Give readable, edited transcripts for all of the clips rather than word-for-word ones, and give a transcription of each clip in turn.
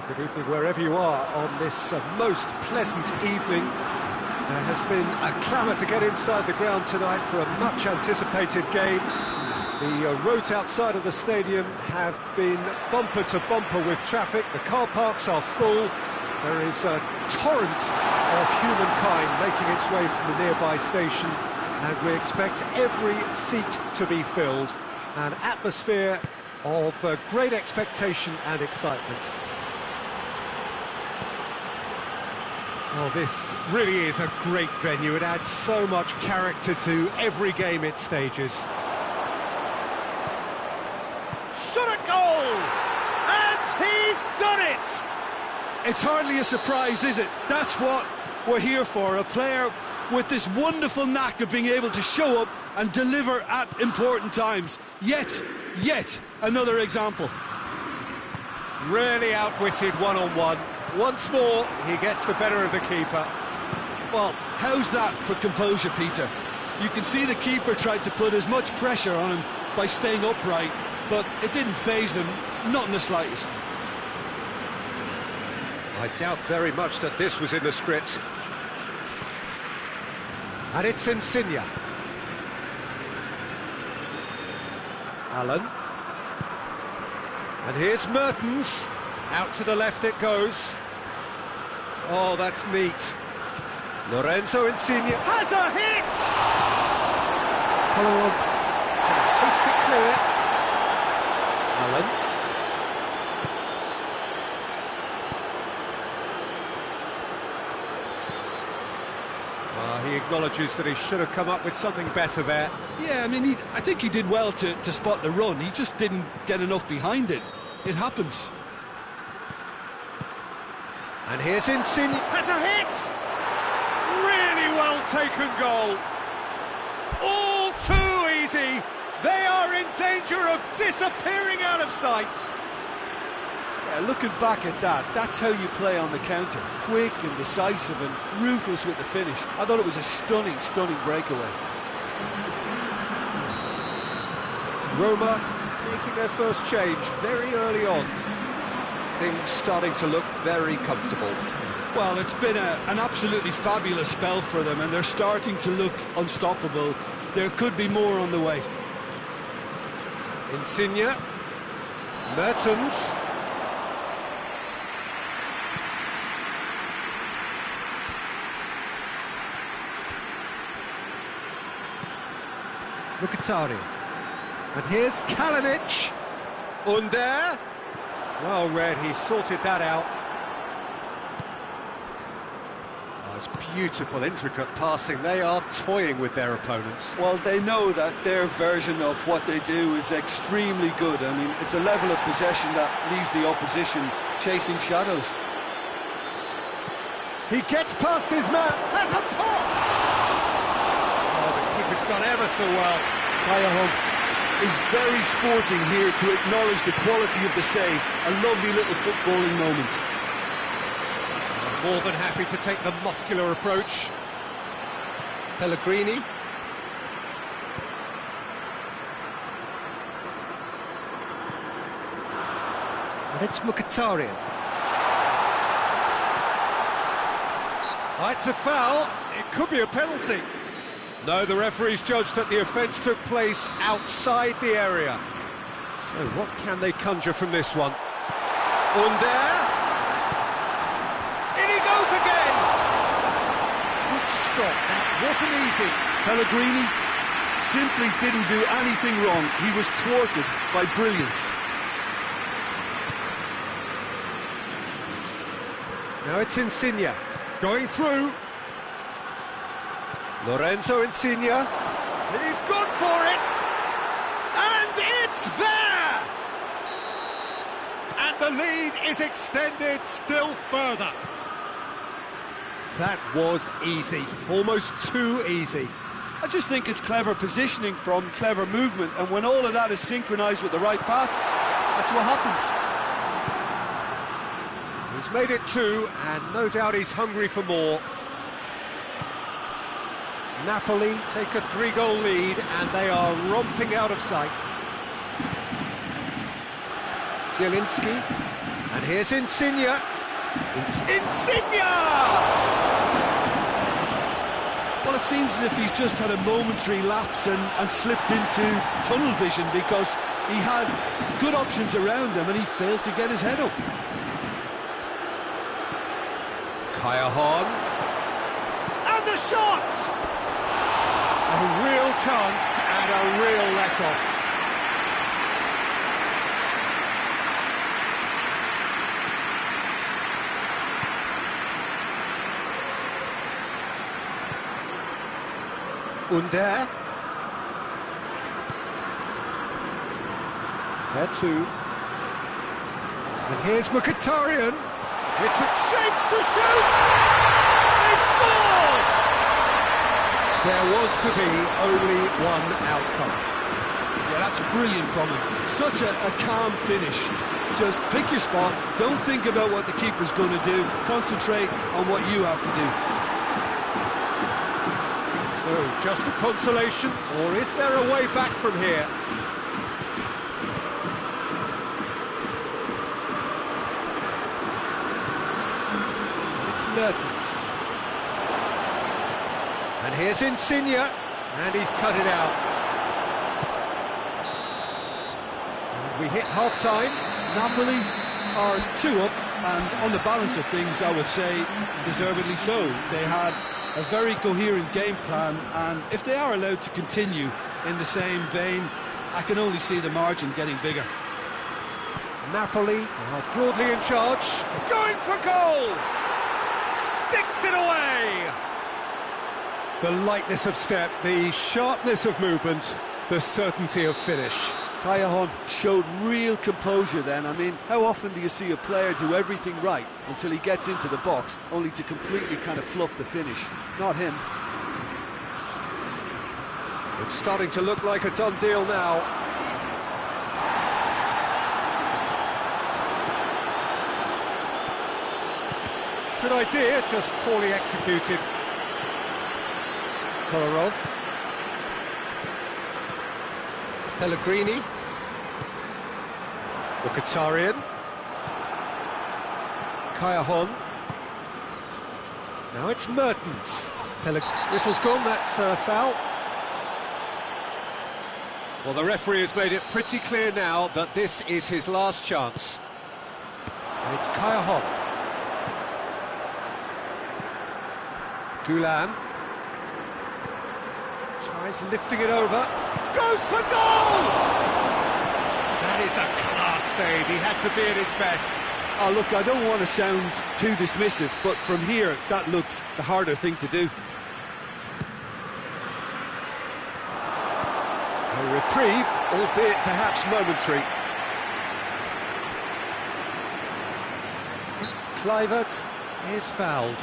Good evening wherever you are on this most pleasant evening. There has been a clamour to get inside the ground tonight for a much-anticipated game. The roads outside of the stadium have been bumper to bumper with traffic. The car parks are full. There is a torrent of humankind making its way from the nearby station, and we expect every seat to be filled. An atmosphere of great expectation and excitement. Well, this really is a great venue. It adds so much character to every game it stages. Shot a goal! And he's done it! It's hardly a surprise, is it? That's what we're here for. A player with this wonderful knack of being able to show up and deliver at important times. Yet another example. Really outwitted one-on-one. Once more, he gets the better of the keeper. Well, how's that for composure, Peter? You can see the keeper tried to put as much pressure on him by staying upright, but it didn't faze him, not in the slightest. I doubt very much that this was in the script. And it's Insigne. Allen. And here's Mertens. Out to the left it goes. Oh, that's neat. Lorenzo Insigne has a hit! Kolarov can hoist it clear. Allen. He acknowledges that he should have come up with something better there. Yeah, I mean, I think he did well to spot the run. He just didn't get enough behind it. It happens. And here's Insigne. Has a hit! Really well taken goal. All too easy. They are in danger of disappearing out of sight. Yeah, looking back at that, that's how you play on the counter. Quick and decisive and ruthless with the finish. I thought it was a stunning breakaway. Roma making their first change very early on. Things starting to look very comfortable. Well, it's been an absolutely fabulous spell for them, and they're starting to look unstoppable. There could be more on the way. Insigne. Mertens. Mkhitaryan. And here's Kalinic. Under. Well read, he sorted that out. Oh, it's beautiful, intricate passing. They are toying with their opponents. Well, they know that their version of what they do is extremely good. I mean, it's a level of possession that leaves the opposition chasing shadows. He gets past his man. Has a pop! Oh, the keeper's done ever so well. Kayahog is very sporting here to acknowledge the quality of the save. A lovely little footballing moment. More than happy to take the muscular approach. Pellegrini. And it's Mkhitaryan. Oh, it's a foul. It could be a penalty. No, the referee's judged that the offence took place outside the area. So what can they conjure from this one? Under. In he goes again! Good stop, that wasn't easy. Pellegrini simply didn't do anything wrong. He was thwarted by brilliance. Now it's Insigne. Going through. Lorenzo Insigne. He's gone for it! And it's there! And the lead is extended still further. That was easy. Almost too easy. I just think it's clever positioning from clever movement, and when all of that is synchronised with the right pass, that's what happens. He's made it 2, and no doubt he's hungry for more. Napoli take a 3-goal lead, and they are romping out of sight. Zielinski And here's Insigne. Insigne! Well, it seems as if he's just had a momentary lapse and slipped into tunnel vision, because he had good options around him and he failed to get his head up. Kaya. And the shot! A real chance and a real let-off. Under. There too. And here's Mkhitaryan. It's a chance to shoot! They've scored! There was to be only one outcome. Yeah, that's brilliant from him. Such a calm finish. Just pick your spot, don't think about what the keeper's going to do, concentrate on what you have to do. So, just a consolation, or is there a way back from here? It's Mertens. And here's Insigne, and he's cut it out. And we hit half-time. Napoli are 2 up, and on the balance of things, I would say, deservedly so. They had a very coherent game plan, and if they are allowed to continue in the same vein, I can only see the margin getting bigger. Napoli are broadly in charge. Going for goal! Sticks it away! The lightness of step, the sharpness of movement, the certainty of finish. Kaya showed real composure then. I mean, how often do you see a player do everything right until he gets into the box, only to completely kind of fluff the finish? Not him. It's starting to look like a done deal now. Good idea, just poorly executed. Kolarov. Pellegrini. Mkhitaryan. Kaya. Now it's Mertens. Whistle's gone, that's foul. Well, the referee has made it pretty clear now that this is his last chance. And it's Kaya. Gulam. Tries lifting it over. Goes for goal! That is a class save. He had to be at his best. Oh, look, I don't want to sound too dismissive, but from here, that looked the harder thing to do. A reprieve, albeit perhaps momentary. Kluivert is fouled.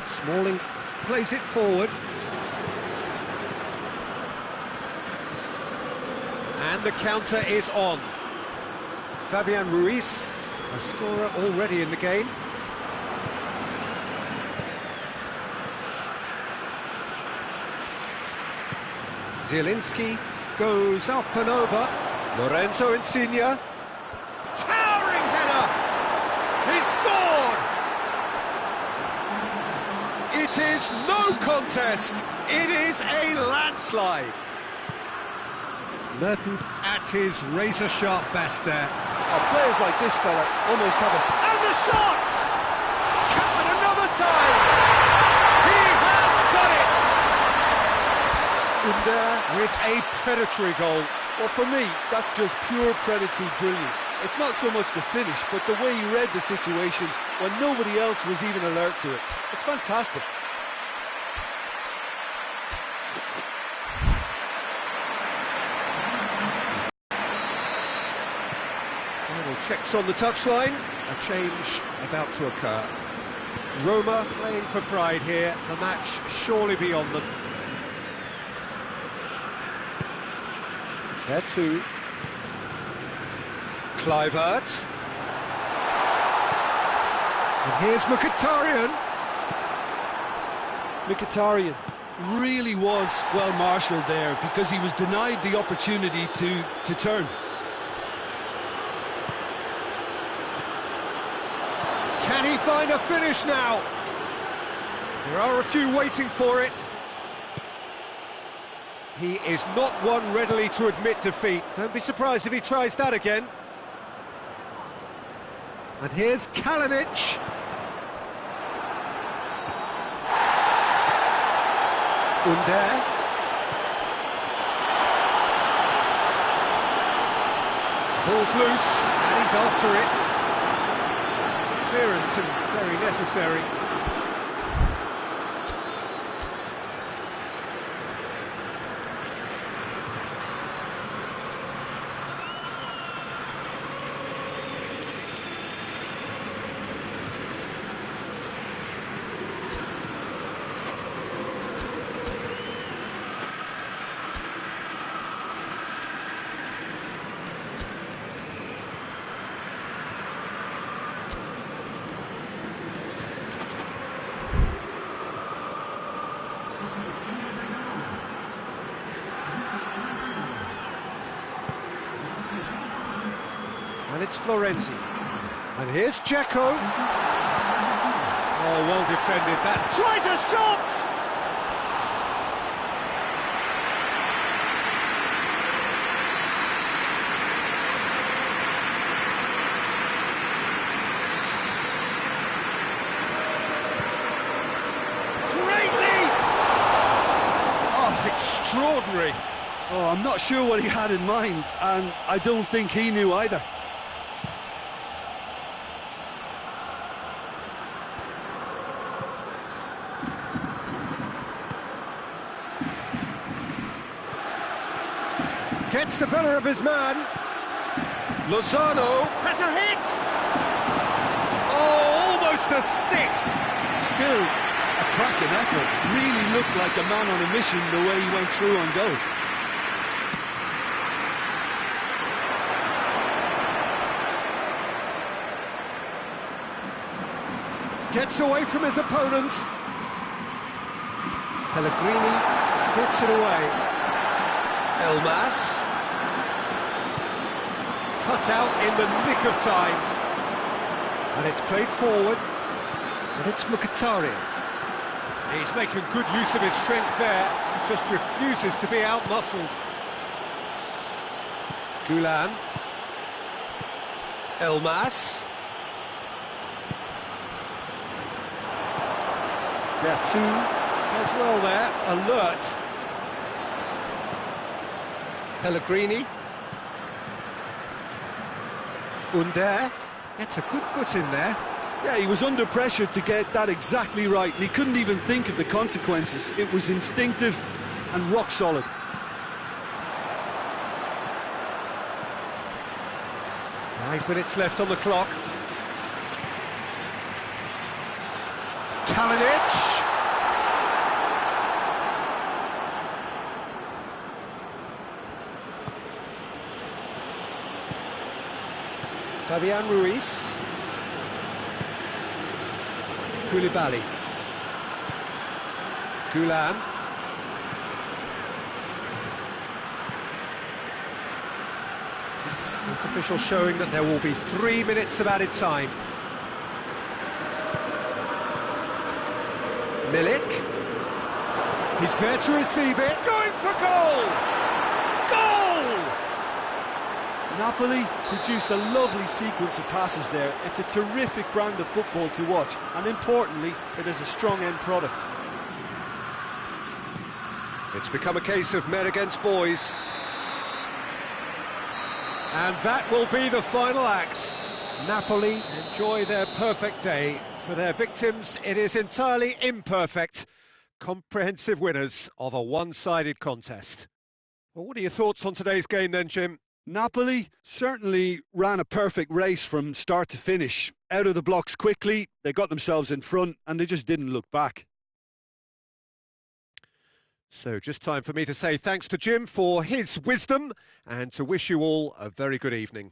Smalling plays it forward. And the counter is on. Fabian Ruiz, a scorer already in the game. Zielinski goes up and over. Lorenzo Insigne. Towering header! He scored! It is no contest. It is a landslide. Mertens at his razor-sharp best there. Oh, players like this fella almost have a... And the shot! And another time! He has got it! In there with a predatory goal. Well, for me, that's just pure predatory brilliance. It's not so much the finish, but the way he read the situation when nobody else was even alert to it. It's fantastic. Final Checks on the touchline, a change about to occur. Roma playing for pride here, the match surely beyond them. There too. Kluivert. And here's Mkhitaryan. Mkhitaryan really was well marshalled there because he was denied the opportunity to turn. Can he find a finish now? There are a few waiting for it. He is not one readily to admit defeat. Don't be surprised if he tries that again. And here's Kalinic. Under. Ball's loose, and he's after it. Clearance and very necessary. And it's Florenzi. And here's Dzeko. Oh, well defended that. Tries a shot! Great leap! Oh, extraordinary. Oh, I'm not sure what he had in mind, and I don't think he knew either. Gets the better of his man. Lozano has a hit! Oh, almost a sixth! Still, a cracking effort. Really looked like a man on a mission the way he went through on goal. Gets away from his opponent. Pellegrini gets it away. Elmas. Cut out in the nick of time. And it's played forward. And it's Mkhitaryan. He's making good use of his strength there. Just refuses to be out-muscled. Gulan. Elmas. There too as well there. Alert. Pellegrini. Under. Gets a good foot in there. Yeah, he was under pressure to get that exactly right, and he couldn't even think of the consequences. It was instinctive and rock solid. Five minutes left on the clock. Kalinic. Fabian Ruiz. Koulibaly. Gulan. Fourth official showing that there will be 3 minutes of added time. Milik. He's there to receive it. Going for goal! Goal! Napoli produced a lovely sequence of passes there. It's a terrific brand of football to watch, and importantly, it is a strong end product. It's become a case of men against boys. And that will be the final act. Napoli enjoy their perfect day. For their victims, it is entirely imperfect. Comprehensive winners of a one-sided contest. Well, what are your thoughts on today's game then, Jim? Napoli certainly ran a perfect race from start to finish. Out of the blocks quickly, they got themselves in front and they just didn't look back. So just time for me to say thanks to Jim for his wisdom and to wish you all a very good evening.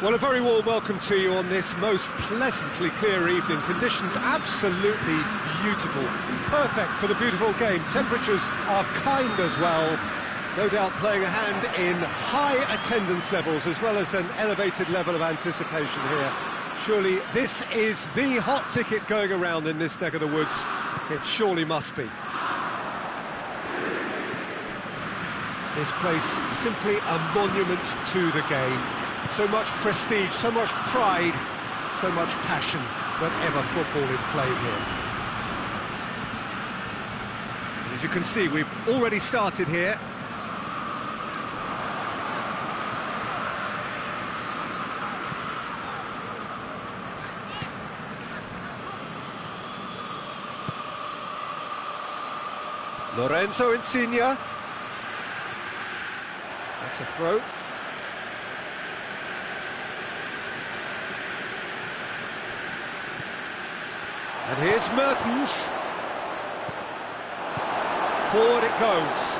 Well, a very warm welcome to you on this most pleasantly clear evening. Conditions absolutely beautiful. Perfect for the beautiful game. Temperatures are kind as well. No doubt playing a hand in high attendance levels as well as an elevated level of anticipation here. Surely this is the hot ticket going around in this neck of the woods. It surely must be. This place simply a monument to the game. So much prestige, so much pride, so much passion whenever football is played here. As you can see, we've already started here. Lorenzo Insigne. That's a throw. And here's Mertens. Forward it goes.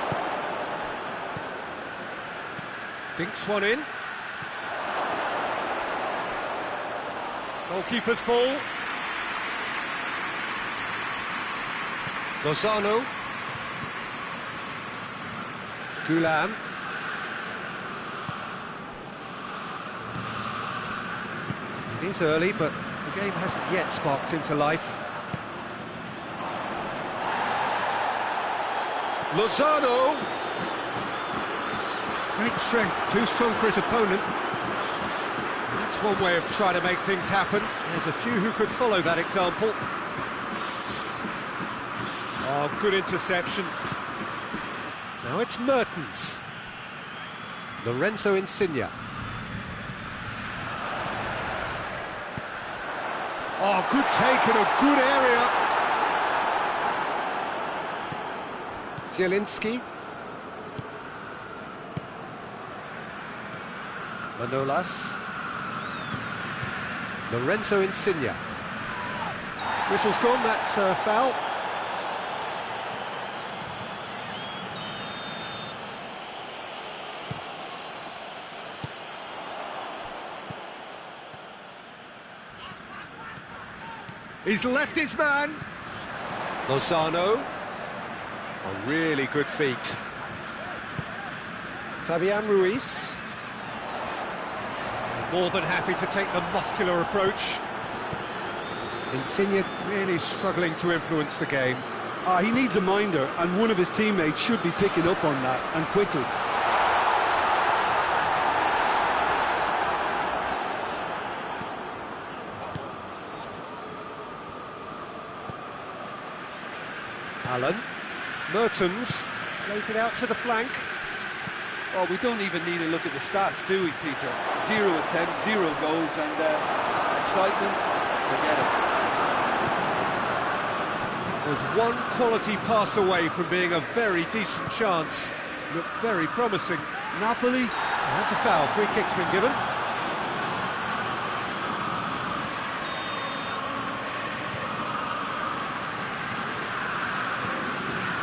Dinks one in. Goalkeeper's ball. Lozano. Gulam. It is early, but the game hasn't yet sparked into life. Lozano! Great strength, too strong for his opponent. That's one way of trying to make things happen. There's a few who could follow that example. Oh, good interception. Now it's Mertens. Lorenzo Insigne. Oh, good take in a good area. Zielinski. Manolas. Lorenzo Insigne. Whistle's gone, that's a foul. He's left his man. Lozano. A really good feat. Fabian Ruiz. More than happy to take the muscular approach. Insigne really struggling to influence the game. He needs a minder, and one of his teammates should be picking up on that, and quickly. Allen. Mertens plays it out to the flank. Well, we don't even need to look at the stats, do we, Peter? 0 attempts, 0 goals, and excitement, forget it. Was one quality pass away from being a very decent chance. Looked very promising. Napoli, that's a foul. Free kick's been given.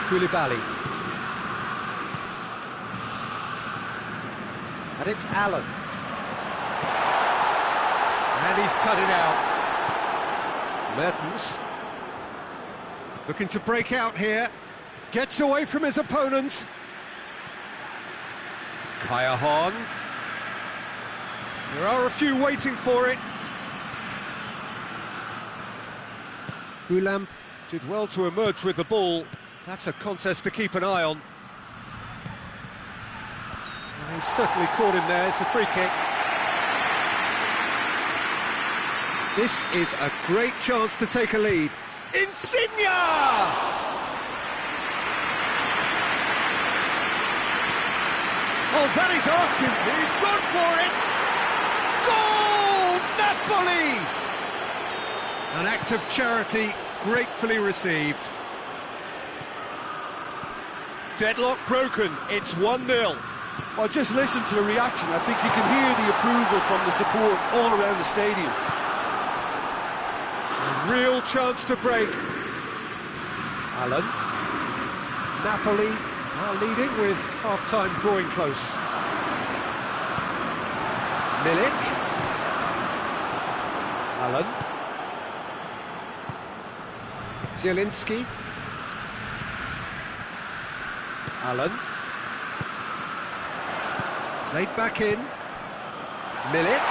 Koulibaly. And it's Allen. And he's cut it out. Mertens. Looking to break out here. Gets away from his opponents. Kaya Hahn. There are a few waiting for it. Gulam did well to emerge with the ball. That's a contest to keep an eye on. He certainly caught him there. It's a free kick. This is a great chance to take a lead. Insigne! Oh, that is asking. He's gone for it. Goal! Napoli! An act of charity gratefully received. Deadlock broken. It's 1-0. Well, just listen to the reaction. I think you can hear the approval from the support all around the stadium. A real chance to break. Allen. Napoli now leading with half-time drawing close. Milik. Allen. Zielinski. Allen. Played back in. Milik.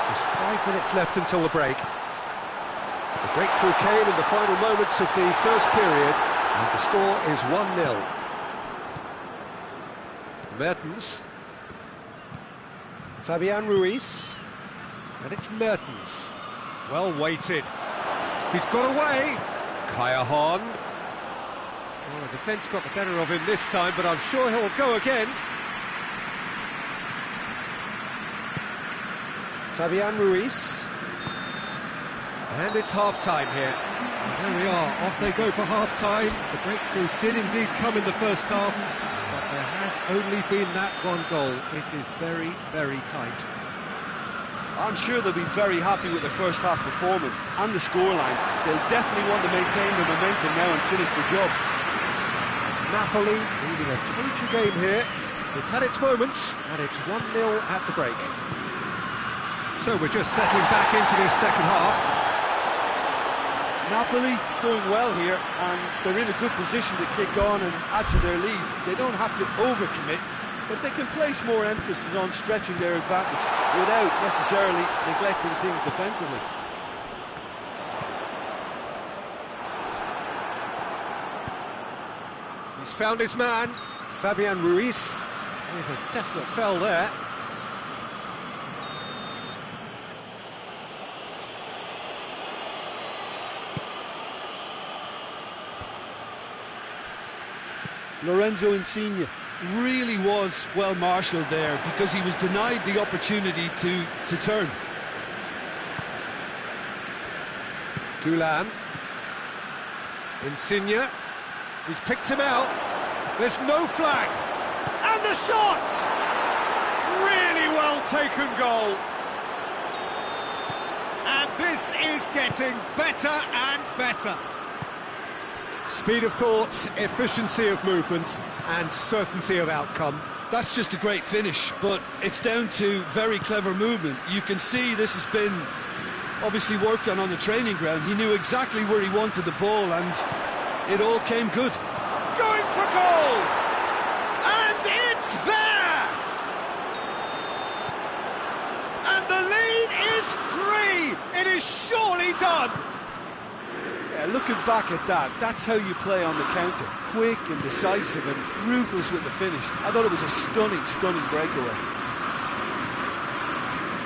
Just 5 minutes left until the break. The breakthrough came in the final moments of the first period, and the score is 1-0. Mertens. Fabian Ruiz. And it's Mertens. Well weighted. He's got away. Kaya Hahn. Well, the defence got the better of him this time, but I'm sure he'll go again. Fabian Ruiz. And it's half-time here. And there we are, off they go for half-time. The breakthrough did indeed come in the first half, but there has only been that one goal. It is very, very tight. I'm sure they'll be very happy with their first half performance and the scoreline. They'll definitely want to maintain the momentum now and finish the job. Napoli leading a cagey game here. It's had its moments, and it's 1-0 at the break. So we're just settling back into this second half. Napoli doing well here, and they're in a good position to kick on and add to their lead. They don't have to overcommit, but they can place more emphasis on stretching their advantage without necessarily neglecting things defensively. He's found his man, Fabian Ruiz, with a definite foul there. Lorenzo Insigne really was well marshalled there because he was denied the opportunity to turn. Gulam. Insigne. He's picked him out. There's no flag. And the shot! Really well taken goal. And this is getting better and better. Speed of thought, efficiency of movement, and certainty of outcome. That's just a great finish, but it's down to very clever movement. You can see this has been obviously worked on the training ground. He knew exactly where he wanted the ball, and it all came good. Going for goal! And it's there! And the lead is 3! It is surely done! Yeah, looking back at that, that's how you play on the counter. Quick and decisive and ruthless with the finish. I thought it was a stunning, stunning breakaway.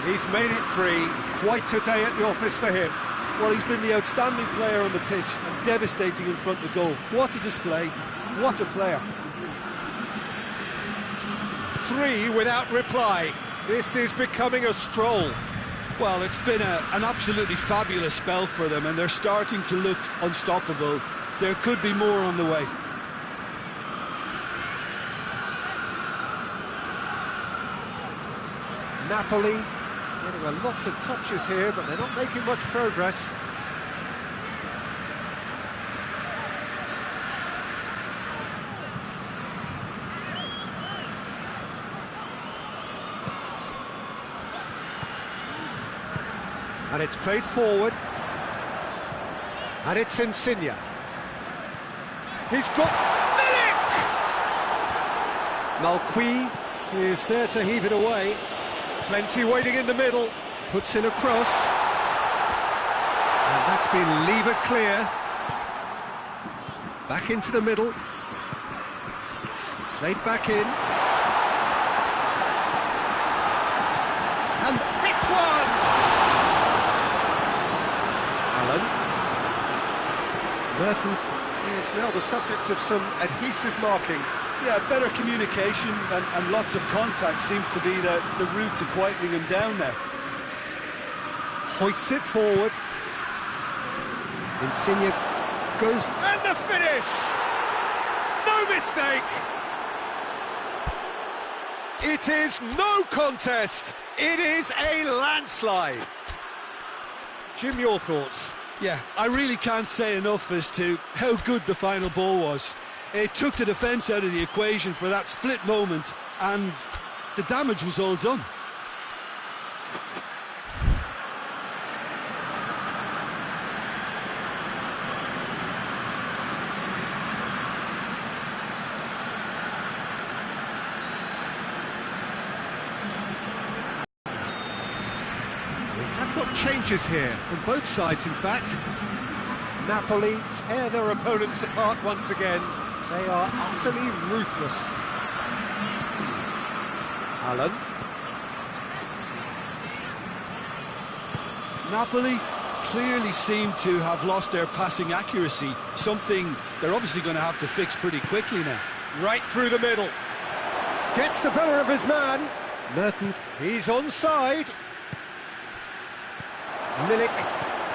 He's made it 3. Quite a day at the office for him. Well, he's been the outstanding player on the pitch and devastating in front of goal. What a display. What a player. 3 without reply. This is becoming a stroll. Well, it's been an absolutely fabulous spell for them, and they're starting to look unstoppable. There could be more on the way. Napoli getting a lot of touches here, but they're not making much progress. And it's played forward. And it's Insigne. He's got Milik! Malqui is there to heave it away. Plenty waiting in the middle. Puts in a cross. And that's been levered clear. Back into the middle. Played back in. And hits one! Mertens is now the subject of some adhesive marking. Yeah, better communication and lots of contact seems to be the route to quietening him down now. Hoists it forward. Insigne goes... And the finish! No mistake! It is no contest! It is a landslide! Jim, your thoughts? Yeah, I really can't say enough as to how good the final ball was. It took the defence out of the equation for that split moment, and the damage was all done. changes here from both sides, in fact. Napoli tear their opponents apart once again. They are utterly ruthless. Allen. Napoli clearly seem to have lost their passing accuracy, something they're obviously going to have to fix pretty quickly now. Right through the middle. Gets the better of his man. Mertens, he's onside. Milik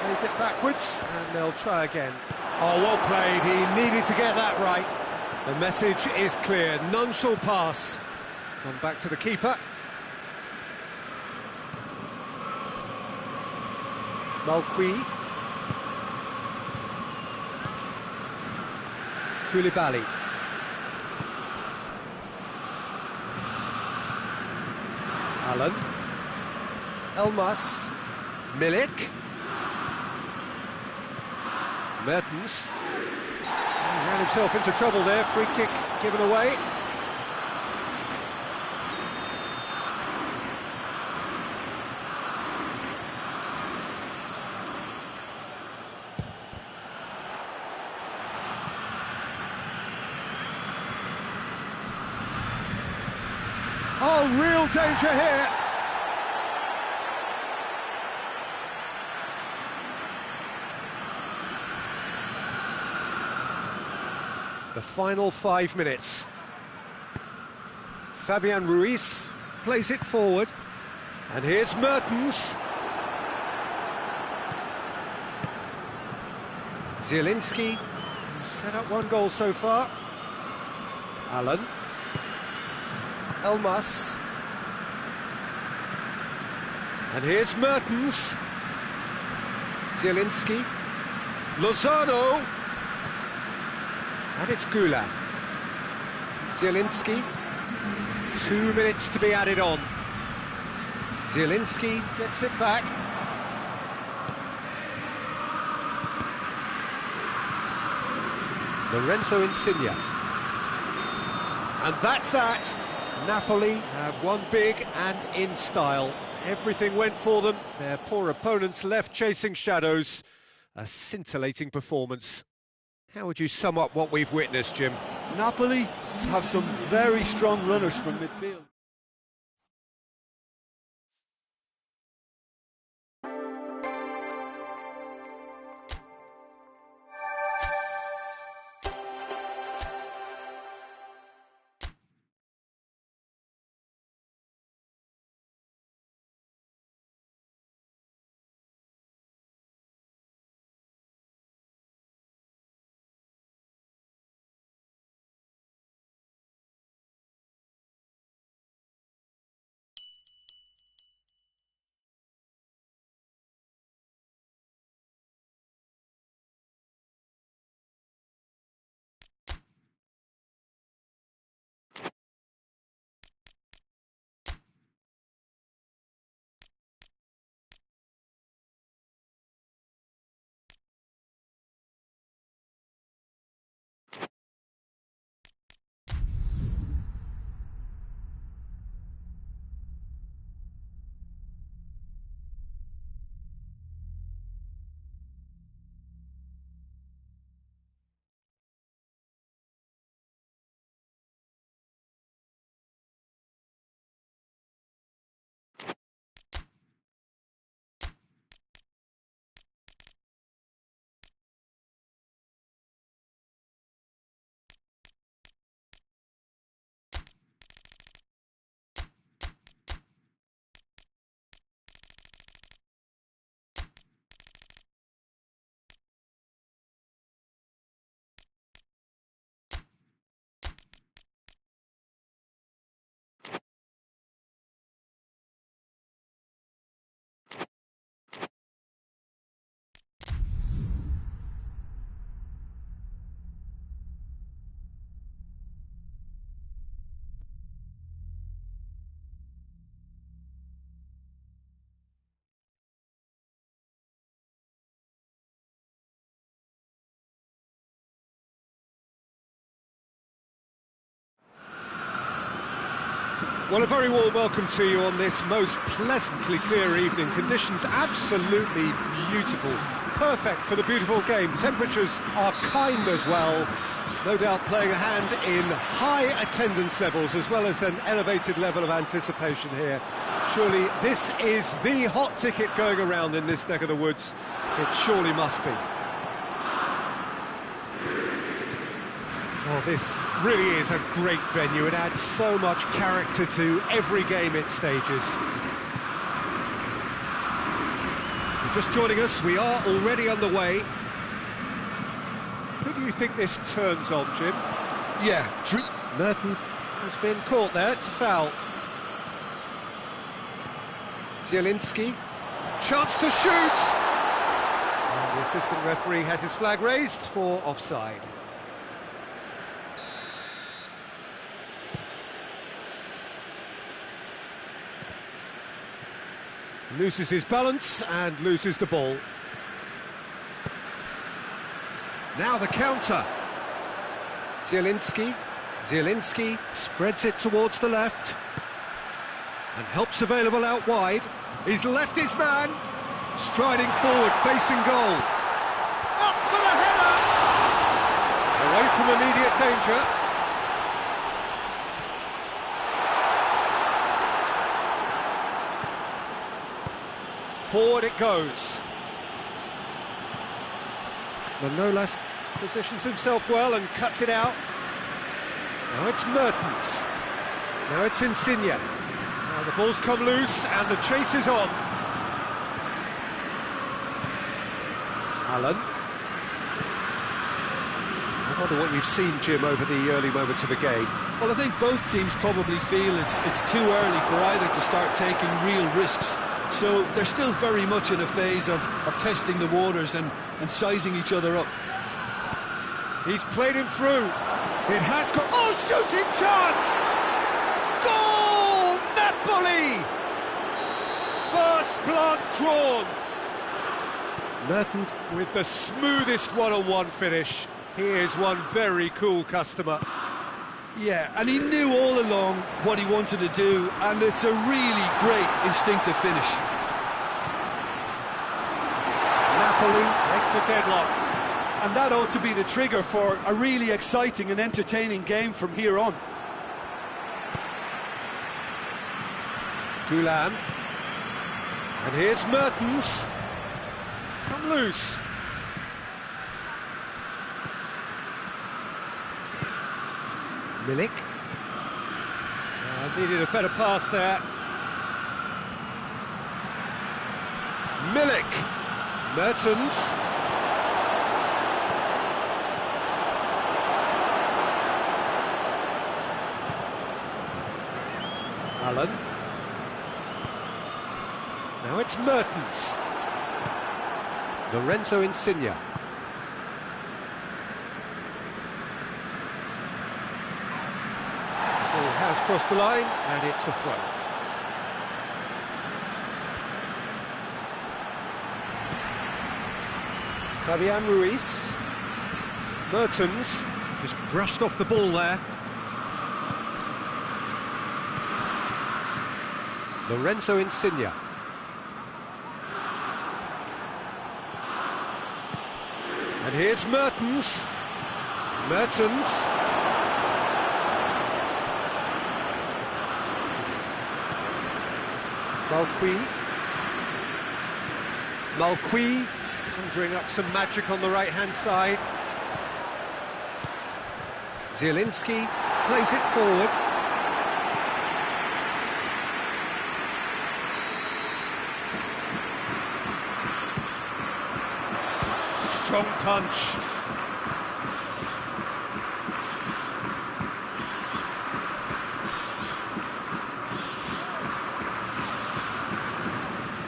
plays it backwards, and they'll try again. Oh, well played. He needed to get that right. The message is clear. None shall pass. Come back to the keeper. Malqui. Koulibaly. Allen. Elmas. Milik. Mertens. He ran himself into trouble there. Free kick given away. Oh, real danger here. The final 5 minutes. Fabian Ruiz plays it forward. And here's Mertens. Zielinski, who's set up 1 goal so far. Allen. Elmas. And here's Mertens. Zielinski. Lozano. And it's Gula. Zielinski. 2 minutes to be added on. Zielinski gets it back. Lorenzo Insigne. And that's that. Napoli have won big and in style. Everything went for them. Their poor opponents left chasing shadows. A scintillating performance. How would you sum up what we've witnessed, Jim? Napoli have some very strong runners from midfield. Well, a very warm welcome to you on this most pleasantly clear evening. Conditions absolutely beautiful, perfect for the beautiful game. Temperatures are kind as well, no doubt playing a hand in high attendance levels as well as an elevated level of anticipation here. Surely this is the hot ticket going around in this neck of the woods. It surely must be. Oh, this really is a great venue. It adds so much character to every game it stages. If you're just joining us, we are already underway. Who do you think this turns on, Jim? Yeah, Mertens has been caught there, it's a foul. Zielinski, chance to shoot! And the assistant referee has his flag raised for offside. Loses his balance and loses the ball. Now the counter. Zielinski spreads it towards the left. And help's available out wide. He's left his man. Striding forward, facing goal. Up for the header! Away from immediate danger. Forward it goes. Manolas positions himself well and cuts it out. Now it's Mertens. Now it's Insigne. Now the ball's come loose and the chase is on. Allen. I wonder what you've seen, Jim, over the early moments of the game. Well, I think both teams probably feel it's too early for either to start taking real risks. So they're still very much in a phase of testing the waters and sizing each other up. He's played him through. It has got... Oh, shooting chance! Goal! Napoli! First blood drawn. Mertens with the smoothest one-on-one finish. He is one very cool customer. Yeah, and he knew all along what he wanted to do, and it's a really great instinctive finish. Napoli break the deadlock. And that ought to be the trigger for a really exciting and entertaining game from here on. Gulam. And here's Mertens. It's come loose. Milik. Needed a better pass there. Milik. Mertens. Allen. Now it's Mertens. Lorenzo Insigne. Has crossed the line, and it's a throw. Fabian Ruiz. Mertens just brushed off the ball there. Lorenzo Insigne. And here's Mertens. Mertens. Malqui conjuring up some magic on the right-hand side. Zielinski plays it forward. Strong punch.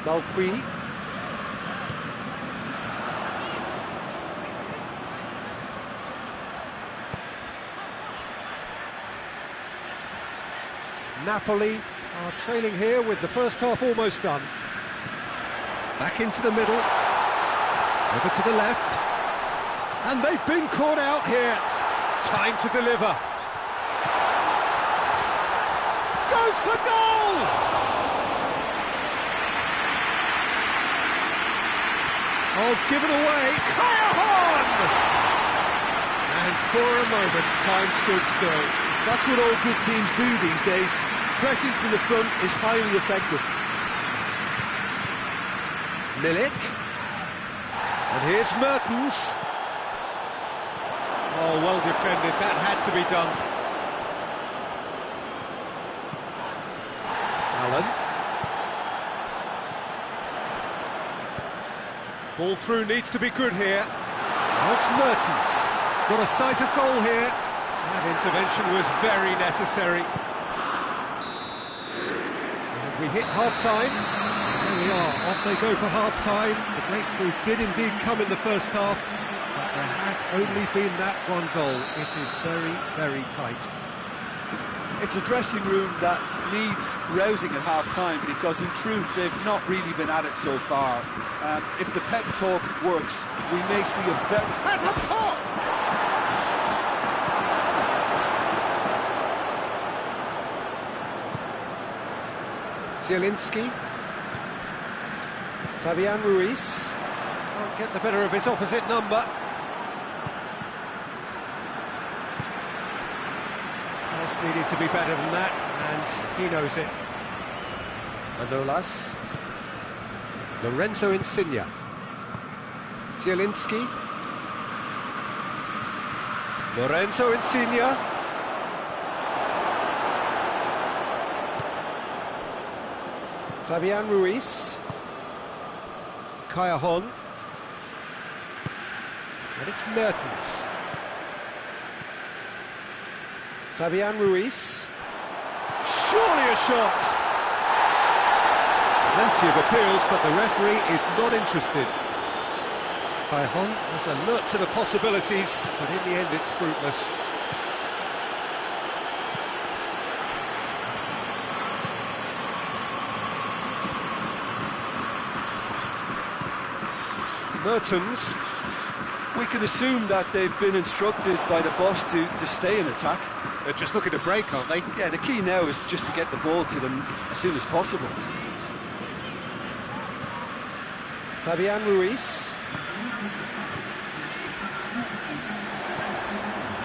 Malqui. Napoli are trailing here with the first half almost done. Back into the middle. Over to the left. And they've been caught out here. Time to deliver. Goes goes for goal! Oh, given away, Kaya-hon! And for a moment, time stood still. That's what all good teams do these days. Pressing from the front is highly effective. Milik. And here's Mertens. Oh, well defended, that had to be done. Allen. Ball through needs to be good here. Now it's Mertens. Got a sight of goal here. That intervention was very necessary. And we hit half-time. There we are, off they go for half-time. The breakthrough did indeed come in the first half, but there has only been that one goal. It is very, very tight. It's a dressing room that needs rousing at half-time, because in truth they've not really been at it so far. If the pep talk works, we may see a very... Has a pop! Zielinski. Fabian Ruiz. Can't get the better of his opposite number. Just needed to be better than that, and he knows it. Manolas. Lorenzo Insigne. Zielinski. Lorenzo Insigne. Fabian Ruiz. Kaya-hon. And it's Mertens. Fabian Ruiz. Surely a shot! Plenty of appeals, but the referee is not interested. Kaya-hon was alert to the possibilities, but in the end it's fruitless. Mertens. We can assume that they've been instructed by the boss to stay in attack. They're just looking to break, aren't they? Yeah, the key now is just to get the ball to them as soon as possible. Fabian Ruiz.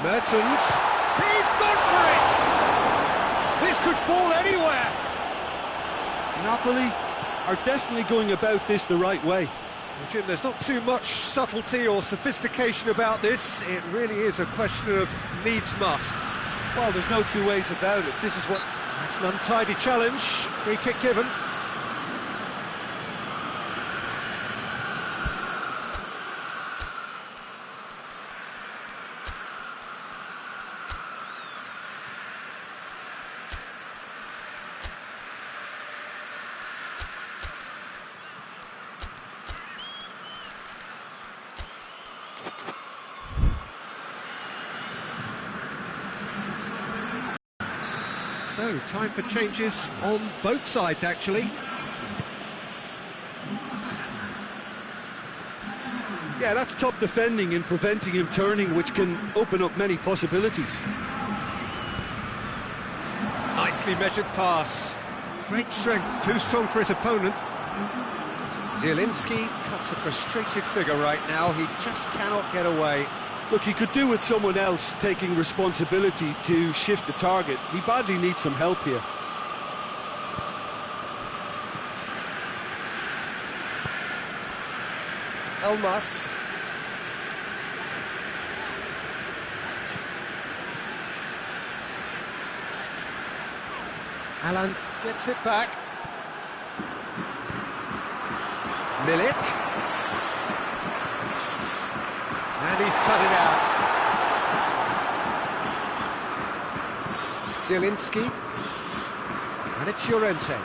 Mertens. He's gone for it! This could fall anywhere! Napoli are definitely going about this the right way. Well, Jim, there's not too much subtlety or sophistication about this. It really is a question of needs must. Well, there's no two ways about it. This is what... It's an untidy challenge. Free kick given. So, time for changes on both sides, actually. Yeah, that's top defending and preventing him turning, which can open up many possibilities. Nicely measured pass. Great strength, too strong for his opponent. Zielinski cuts a frustrated figure right now. He just cannot get away. Look, he could do with someone else taking responsibility to shift the target. He badly needs some help here. Elmas. Alan gets it back. Milik. And he's cut it out. Zielinski. And it's Llorente.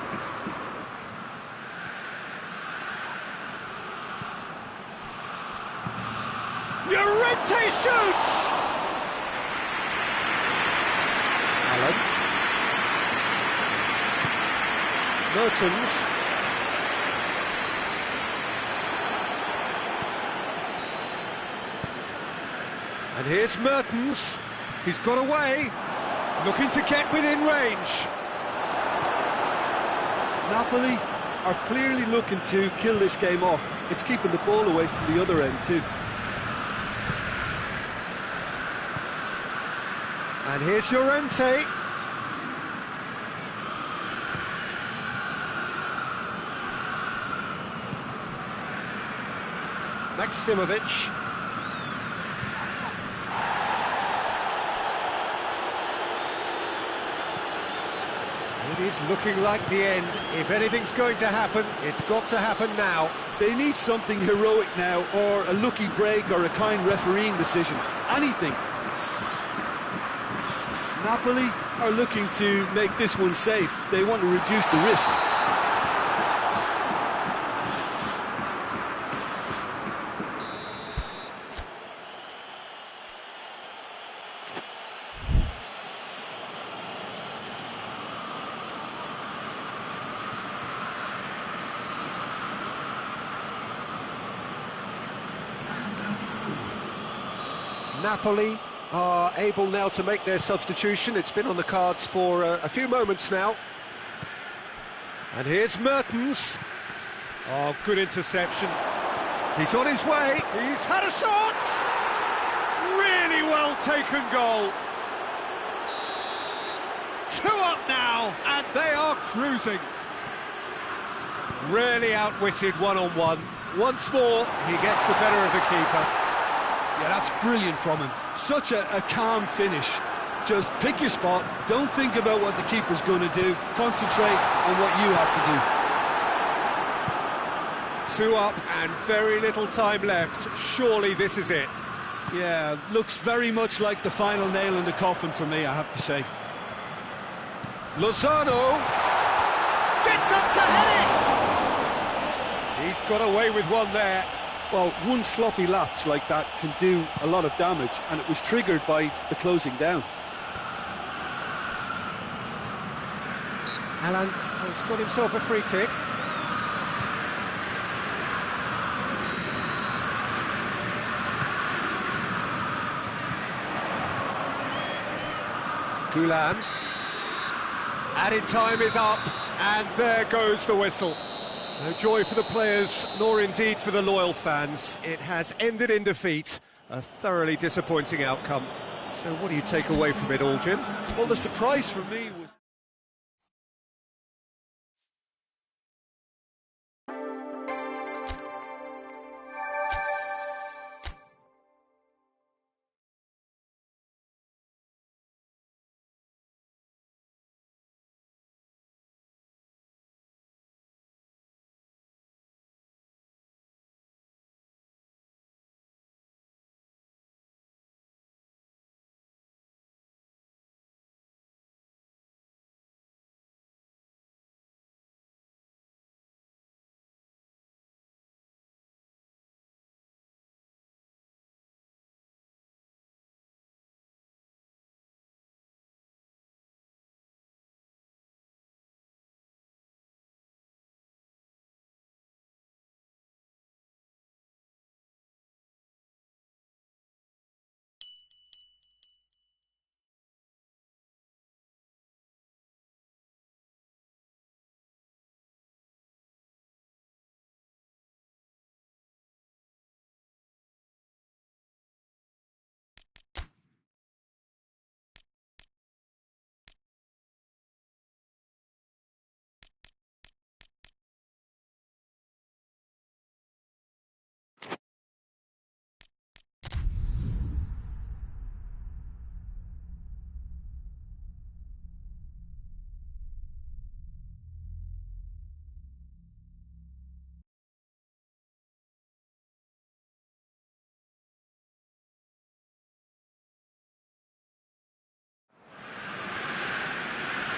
Llorente shoots! Allen. Mertens. And here's Mertens. He's got away. Looking to get within range. Napoli are clearly looking to kill this game off. It's keeping the ball away from the other end too. And here's Llorente. Maximovic. It is looking like the end. If anything's going to happen, it's got to happen now. They need something heroic now, or a lucky break, or a kind refereeing decision. Anything. Napoli are looking to make this one safe. They want to reduce the risk. Napoli are able now to make their substitution. It's been on the cards for a few moments now. And here's Mertens. Oh, good interception. He's on his way. He's had a shot. Really well taken goal. 2 up now, and they are cruising. Really outwitted one-on-one. Once more, he gets the better of the keeper. Yeah, that's brilliant from him. Such a calm finish. Just pick your spot, don't think about what the keeper's going to do, concentrate on what you have to do. 2 up and very little time left. Surely this is it. Yeah, looks very much like the final nail in the coffin for me, I have to say. Lozano gets up to head it! He's got away with one there. Well, one sloppy lapse like that can do a lot of damage, and it was triggered by the closing down. Alan has got himself a free kick. Gulan. Added time is up, and there goes the whistle. No joy for the players, nor indeed for the loyal fans. It has ended in defeat, a thoroughly disappointing outcome. So what do you take away from it all, Jim? Well, the surprise for me was...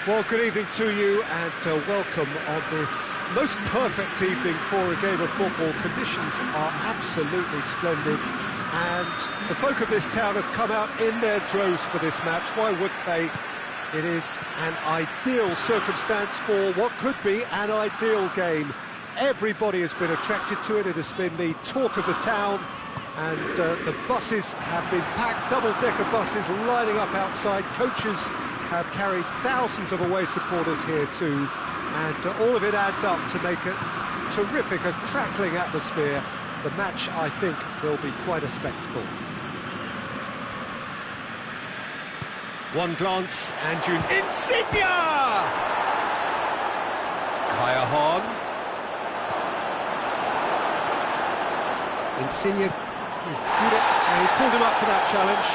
Well, good evening to you, and welcome on this most perfect evening for a game of football. Conditions are absolutely splendid, and the folk of this town have come out in their droves for this match. Why wouldn't they? It is an ideal circumstance for what could be an ideal game. Everybody has been attracted to it. It has been the talk of the town, and the buses have been packed, double-decker buses lining up outside. Coaches have carried thousands of away supporters here too, And all of it adds up to make a terrific, a crackling atmosphere. The match, I think, will be quite a spectacle. One glance, and you... Insigne! Kaya Hon. Insigne, he's pulled him up for that challenge.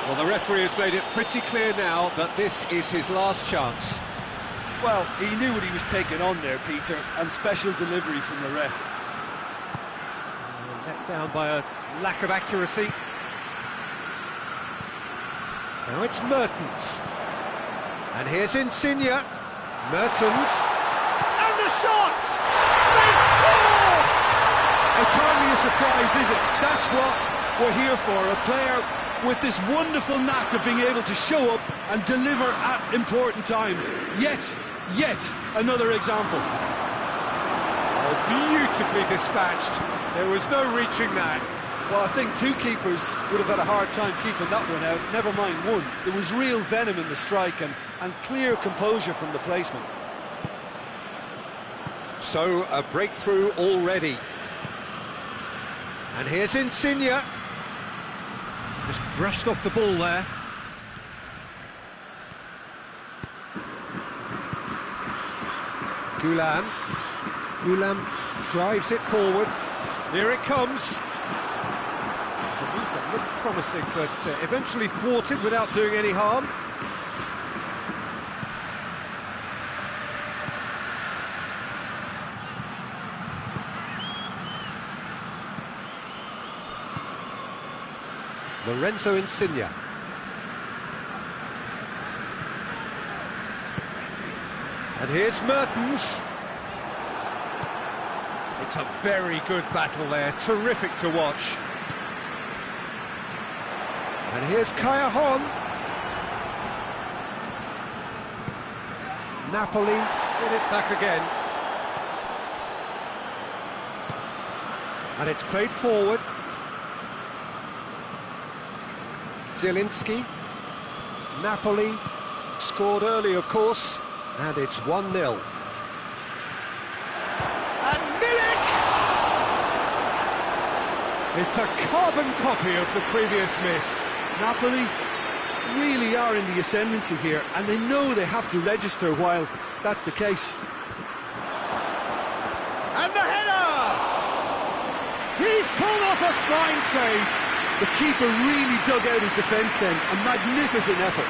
Well, the referee has made it pretty clear now that this is his last chance. Well, he knew what he was taking on there, Peter, and special delivery from the ref. Let down by a lack of accuracy. Now it's Mertens. And here's Insigne. Mertens. And the shot! They score! It's hardly a surprise, is it? That's what we're here for, a player with this wonderful knack of being able to show up and deliver at important times. Yet another example. Oh, beautifully dispatched. There was no reaching that. Well, I think two keepers would have had a hard time keeping that one out, never mind one. There was real venom in the strike and clear composure from the placement. So, a breakthrough already. And here's Insigne. Just brushed off the ball there. Gulam drives it forward. Here it comes. It's a move that looked promising, but eventually thwarted without doing any harm. Lorenzo Insigne. And here's Mertens. It's a very good battle there, terrific to watch. And here's Kaya Hon. Napoli get it back again. And it's played forward. Zielinski. Napoli scored early, of course, and it's 1-0. And Milik! It's a carbon copy of the previous miss. Napoli really are in the ascendancy here, and they know they have to register while that's the case. And the header! He's pulled off a fine save. The keeper really dug out his defence then, a magnificent effort.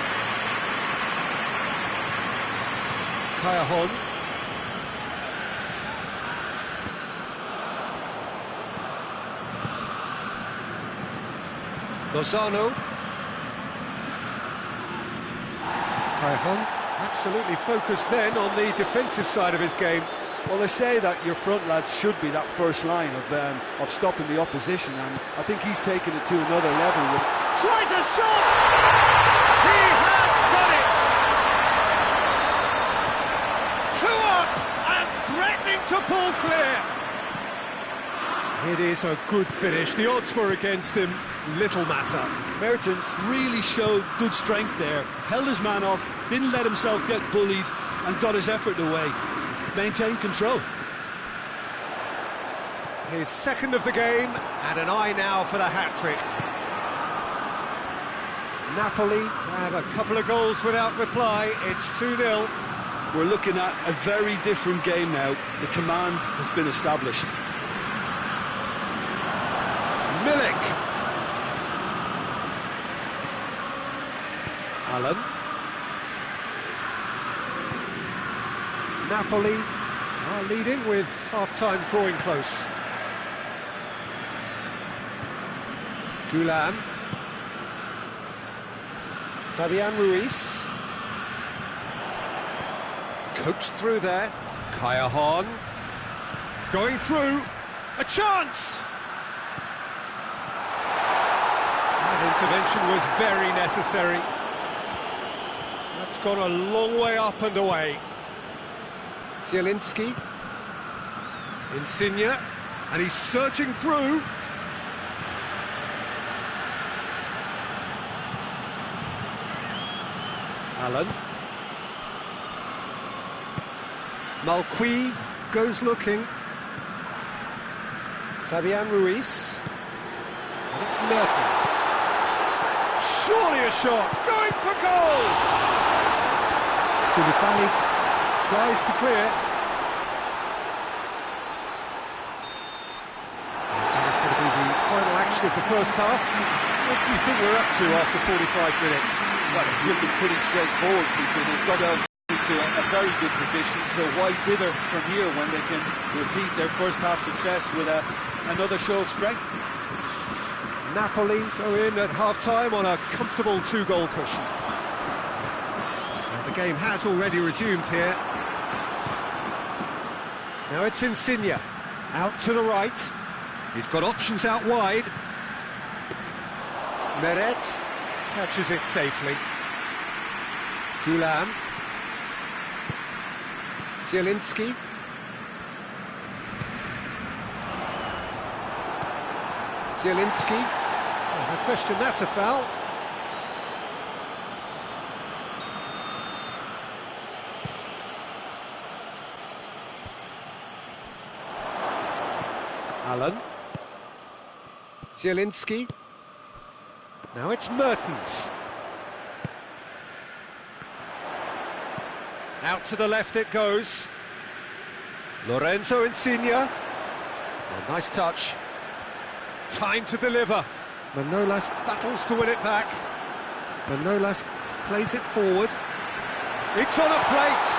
Kaya Hon. Lozano. Kaya Hon absolutely focused then on the defensive side of his game. Well, they say that your front lads should be that first line of stopping the opposition, and I think he's taken it to another level. Tries a shot! He has done it! 2 up and threatening to pull clear. It is a good finish. The odds were against him. Little matter. Mertens really showed good strength there. Held his man off, didn't let himself get bullied, and got his effort away. Maintained control. His second of the game, and an eye now for the hat-trick. Napoli have a couple of goals without reply. It's 2-0. We're looking at a very different game now. The command has been established. Milik. Allen. Napoli are leading with half-time drawing close. Gulam. Fabian Ruiz. Coached through there. Kaya Hon. Going through. A chance! That intervention was very necessary. That's gone a long way up and away. Zielinski. Insigne. And he's surging through. Allen. Malqui goes looking. Fabian Ruiz. And it's Mertens. Surely a shot. Going for goal! Koulibaly tries to clear. And it's going to be the final action of the first half. What do you think we're up to after 45 minutes? Well, it's looking pretty straightforward, Peter. They've got to a very good position, so why dither from here when they can repeat their first half success with another show of strength? Napoli go in at half-time on a comfortable 2-goal cushion. And the game has already resumed here. Now it's Insigne, out to the right. He's got options out wide. Meret catches it safely. Gulam. Zielinski. Zielinski. Oh, no question, that's a foul. Allen. Zielinski. Now it's Mertens. Out to the left it goes. Lorenzo Insigne. Oh, nice touch. Time to deliver. Manolas battles to win it back. Manolas plays it forward. It's on a plate.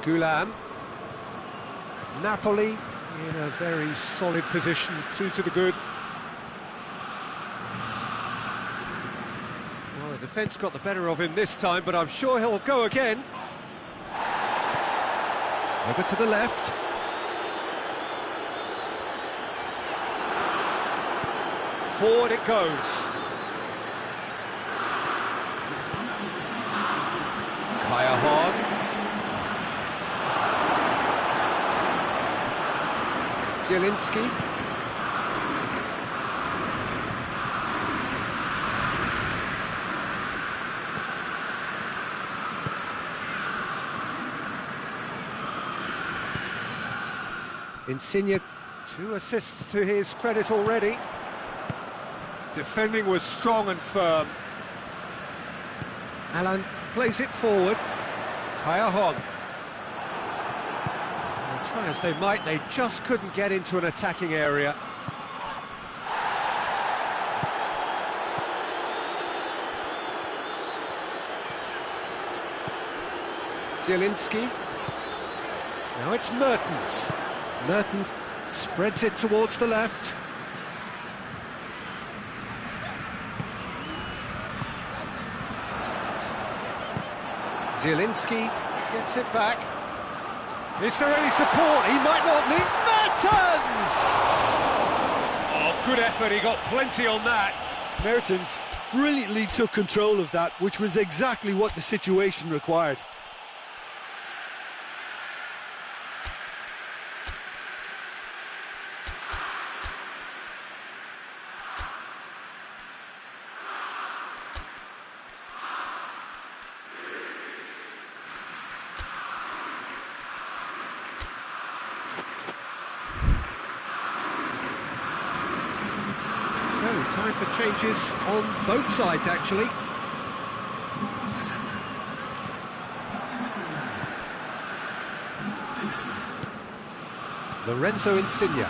Gulam. Napoli in a very solid position, 2 to the good. Well, the defence got the better of him this time, but I'm sure he'll go again. Over to the left. Forward it goes. Kaya Hahn. Zielinski. Insigne, 2 assists to his credit already. Defending was strong and firm. Allen plays it forward. Kaya Hahn. Try as they might, they just couldn't get into an attacking area. Zielinski. Now it's Mertens. Mertens spreads it towards the left. Zielinski gets it back. Is there any support? He might not leave. Mertens! Oh, good effort, he got plenty on that. Mertens brilliantly took control of that, which was exactly what the situation required. So, time for changes on both sides, actually. Lorenzo Insigne.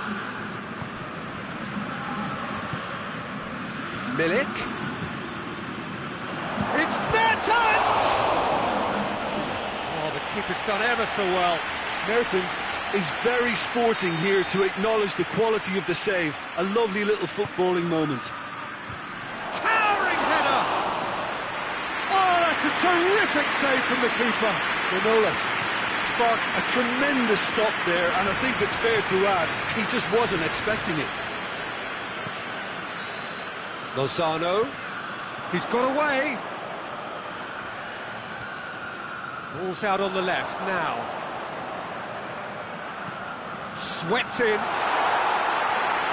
Milik. It's Mertens! Oh, the keeper's done ever so well. Mertens is very sporting here to acknowledge the quality of the save. A lovely little footballing moment. Towering header! Oh, that's a terrific save from the keeper. Manolas sparked a tremendous stop there, and I think it's fair to add, he just wasn't expecting it. Lozano. He's got away. Ball's out on the left now. Swept in.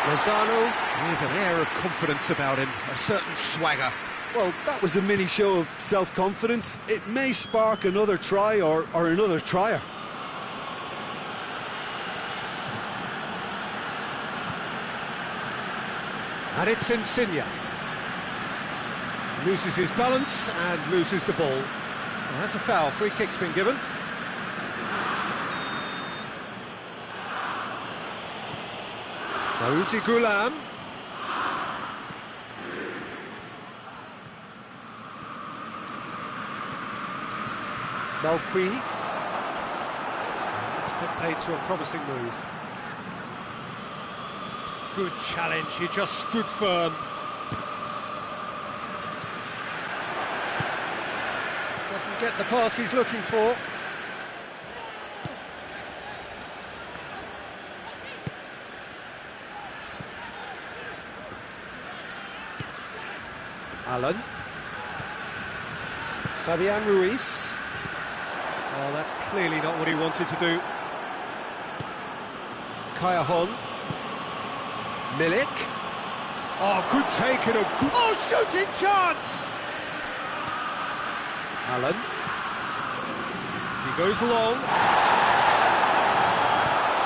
Lozano with an air of confidence about him, a certain swagger. Well, that was a mini show of self-confidence. It may spark another try or another trier. And it's Insigne. Loses his balance and loses the ball. Well, that's a foul. Free kick's been given. Fawzi Ghulam. Malqui. That's been paid to a promising move. Good challenge, he just stood firm. Doesn't get the pass he's looking for. Allen. Fabian Ruiz. Oh, that's clearly not what he wanted to do. Kayahon. Milik. Oh, good take and a good... Oh, shooting chance! Allen. He goes long.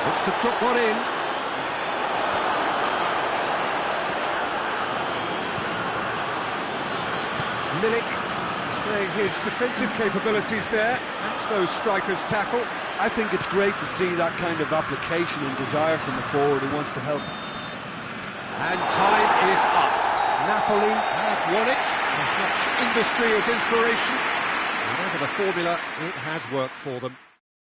Looks to drop one in. Milik displaying his defensive capabilities there. That's no striker's tackle. I think it's great to see that kind of application and desire from a forward who wants to help. And time is up. Napoli have won it. As much industry as inspiration. Whatever the formula, it has worked for them.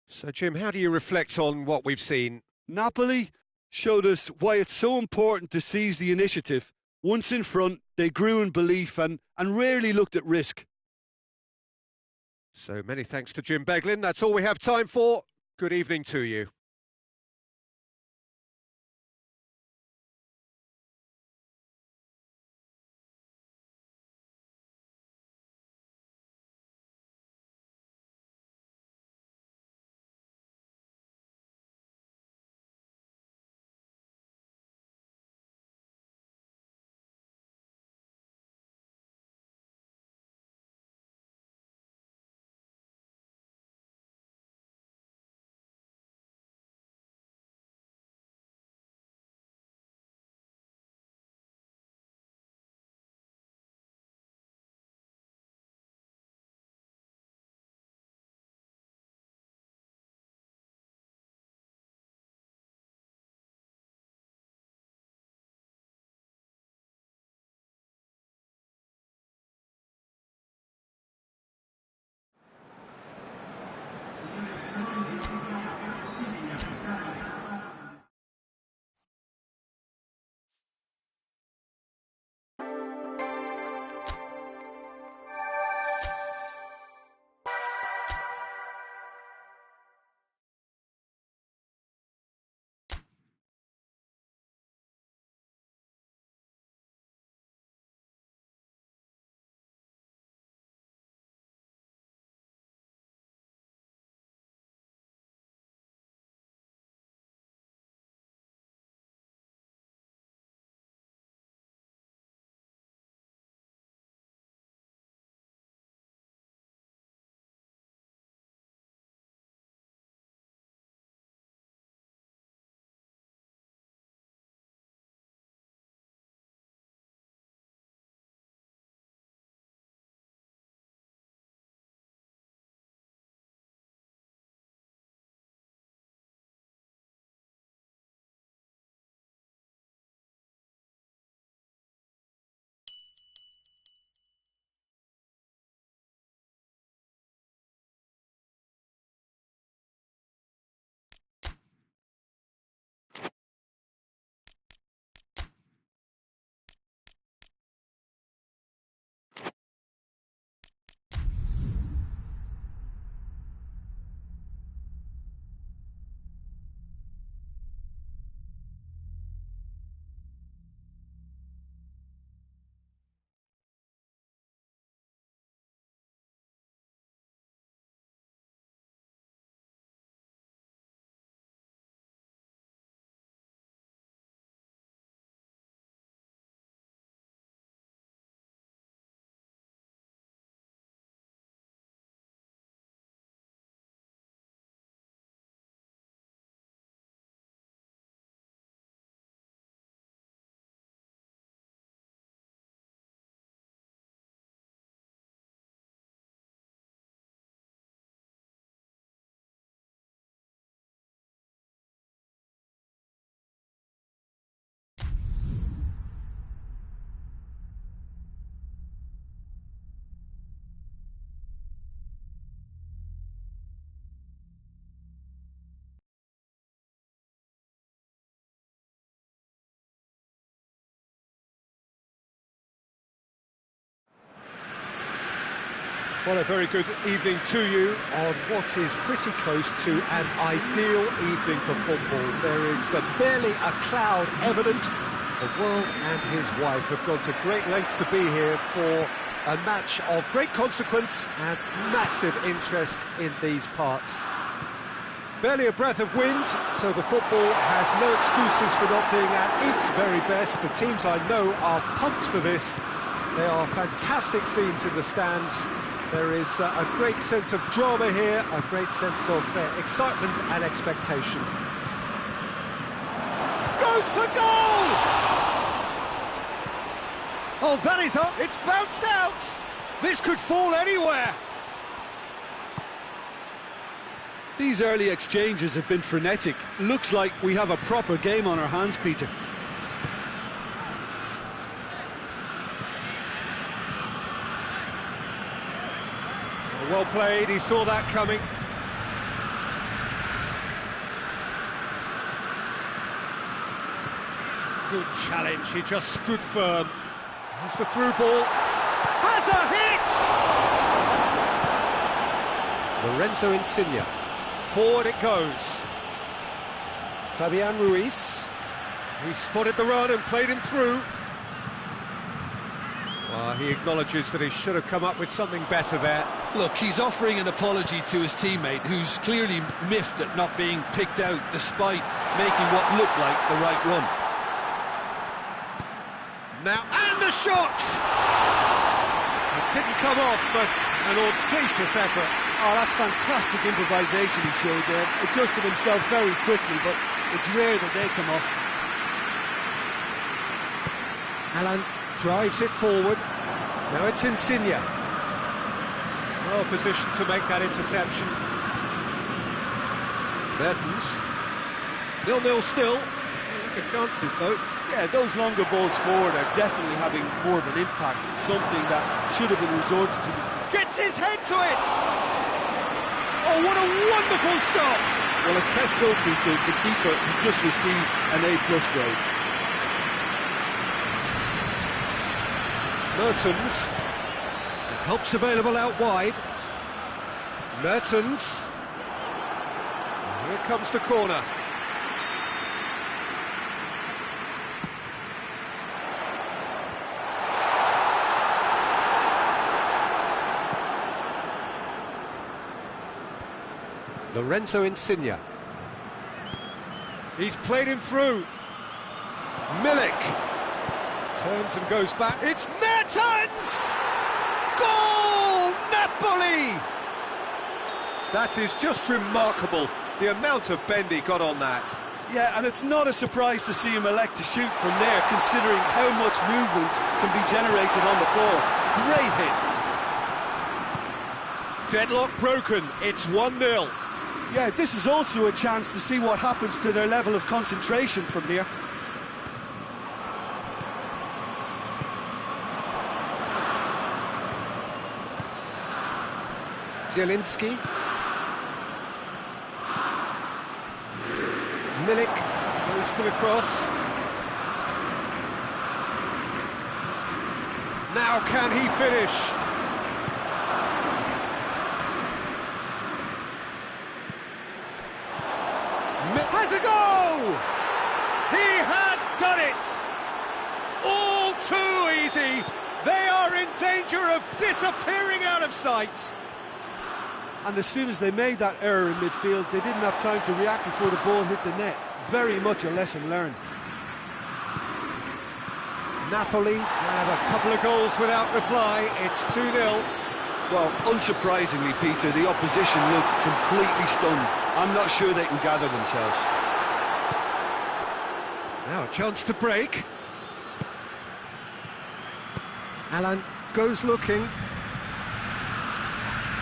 So, Jim, how do you reflect on what we've seen? Napoli showed us why it's so important to seize the initiative. Once in front, they grew in belief and rarely looked at risk. So many thanks to Jim Beglin. That's all we have time for. Good evening to you. Well, a very good evening to you on what is pretty close to an ideal evening for football. There is barely a cloud evident. The world and his wife have gone to great lengths to be here for a match of great consequence and massive interest in these parts. Barely a breath of wind, so the football has no excuses for not being at its very best. The teams I know are pumped for this. They are fantastic scenes in the stands. There is a great sense of drama here, a great sense of excitement and expectation. Goes for goal! Oh, that is up, it's bounced out! This could fall anywhere! These early exchanges have been frenetic. Looks like we have a proper game on our hands, Peter. Well played, he saw that coming. Good challenge, he just stood firm. Here's the through ball. Has a hit! Lorenzo Insigne. Forward it goes. Fabian Ruiz. He spotted the run and played him through. He acknowledges that he should have come up with something better there. Look, he's offering an apology to his teammate, who's clearly miffed at not being picked out despite making what looked like the right run. Now, and the shot! It didn't come off, but an audacious effort. Oh, that's fantastic improvisation he showed there. Adjusted himself very quickly, but it's rare that they come off. Alan drives it forward. Now it's Insigne. Well positioned to make that interception. Mertens. 0-0 still. Good chances though. Yeah, those longer balls forward are definitely having more of an impact. Something that should have been resorted to. Gets his head to it! Oh, what a wonderful stop! Well, as Tesco featured, the keeper has just received an A+ grade. Mertens. Help's available out wide. Mertens. Here comes the corner. Lorenzo Insigne. He's played him through. Milik. Turns and goes back. It's Mertens! Goal! Napoli! That is just remarkable, the amount of bend he got on that. Yeah, and it's not a surprise to see him elect to shoot from there, considering how much movement can be generated on the ball. Great hit. Deadlock broken, it's 1-0. Yeah, this is also a chance to see what happens to their level of concentration from here. Zielinski. Milik goes for the cross. Now can he finish? Has a goal! He has done it! All too easy! They are in danger of disappearing out of sight! And as soon as they made that error in midfield, they didn't have time to react before the ball hit the net. Very much a lesson learned. Napoli have a couple of goals without reply. It's 2-0. Well, unsurprisingly, Peter, the opposition looked completely stunned. I'm not sure they can gather themselves. Now a chance to break. Alan goes looking.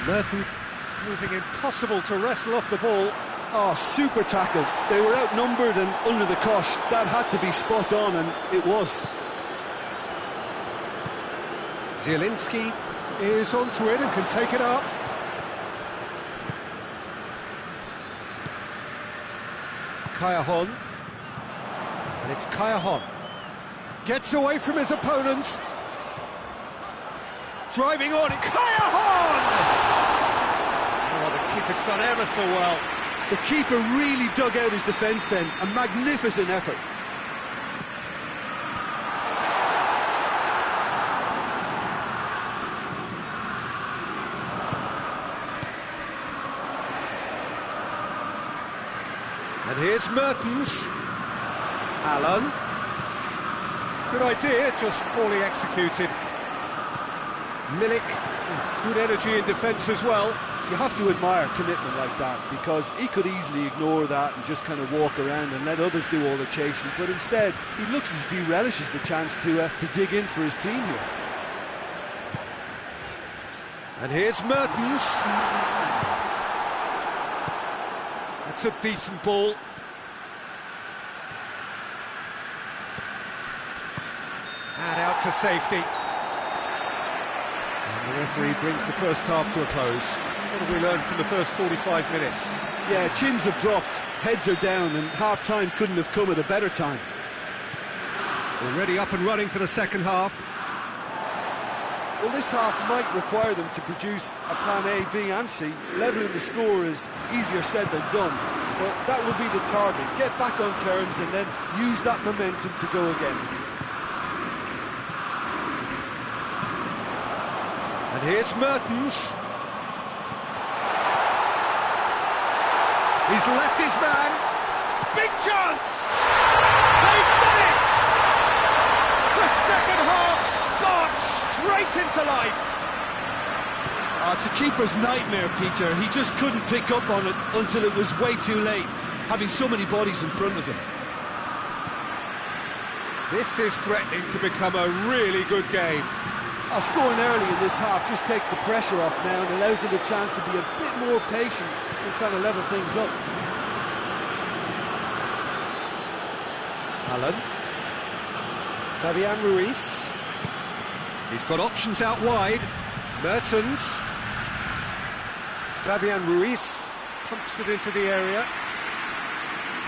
Mertens proving impossible to wrestle off the ball. Oh, super tackle. They were outnumbered and under the cosh. That had to be spot on, and it was. Zielinski is onto it and can take it up. Kayahon. And it's Kayahon. Gets away from his opponents. Driving on, Kaya-hon! Oh, the keeper's done ever so well. The keeper really dug out his defence then. A magnificent effort. And here's Mertens. Allen. Good idea, just poorly executed. Milik, good energy in defence as well. You have to admire commitment like that, because he could easily ignore that and just kind of walk around and let others do all the chasing, but instead he looks as if he relishes the chance to dig in for his team here. And here's Mertens. That's a decent ball. And out to safety. And the referee brings the first half to a close. What have we learned from the first 45 minutes? Yeah, chins have dropped, heads are down, and half-time couldn't have come at a better time. Already up and running for the second half. Well, this half might require them to produce a plan A, B and C. Levelling the score is easier said than done, but that will be the target. Get back on terms and then use that momentum to go again. And here's Mertens. He's left his man. Big chance! They've done it! The second half starts straight into life. It's a keeper's nightmare, Peter. He just couldn't pick up on it until it was way too late, having so many bodies in front of him. This is threatening to become a really good game. Scoring early in this half just takes the pressure off now and allows them a chance to be a bit more patient in trying to level things up. Allen. Fabian Ruiz. He's got options out wide. Mertens. Fabian Ruiz pumps it into the area.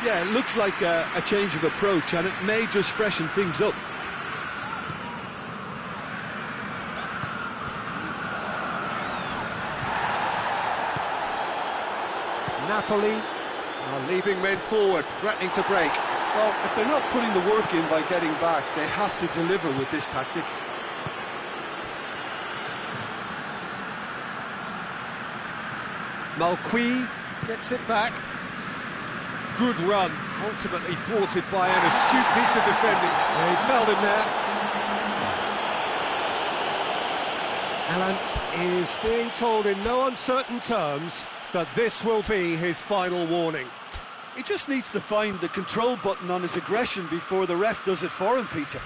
Yeah, it looks like a change of approach, and it may just freshen things up. Napoli are leaving men forward, threatening to break. Well, if they're not putting the work in by getting back, they have to deliver with this tactic. Malqui gets it back. Good run, ultimately thwarted by an astute piece of defending. Yeah, he's fouled him there. Alan is being told in no uncertain terms that this will be his final warning. He just needs to find the control button on his aggression before the ref does it for him, Peter.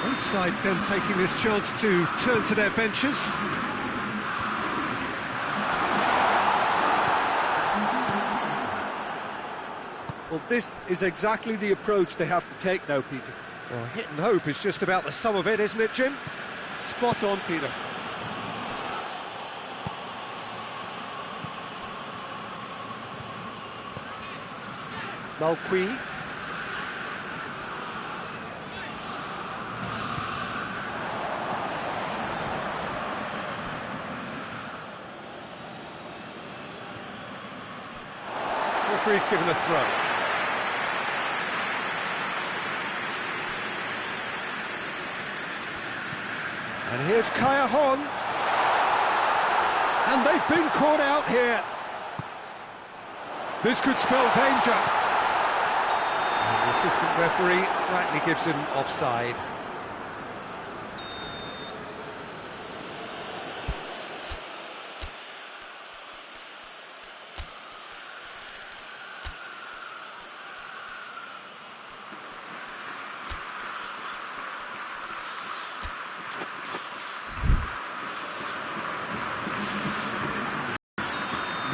Both sides then taking this chance to turn to their benches. Well, this is exactly the approach they have to take now, Peter. Well, hit and hope is just about the sum of it, isn't it, Jim? Spot on, Peter. Malqui. Referee's given a throw. And here's Kaya-hon. And they've been caught out here. This could spell danger. And the assistant referee rightly gives him offside.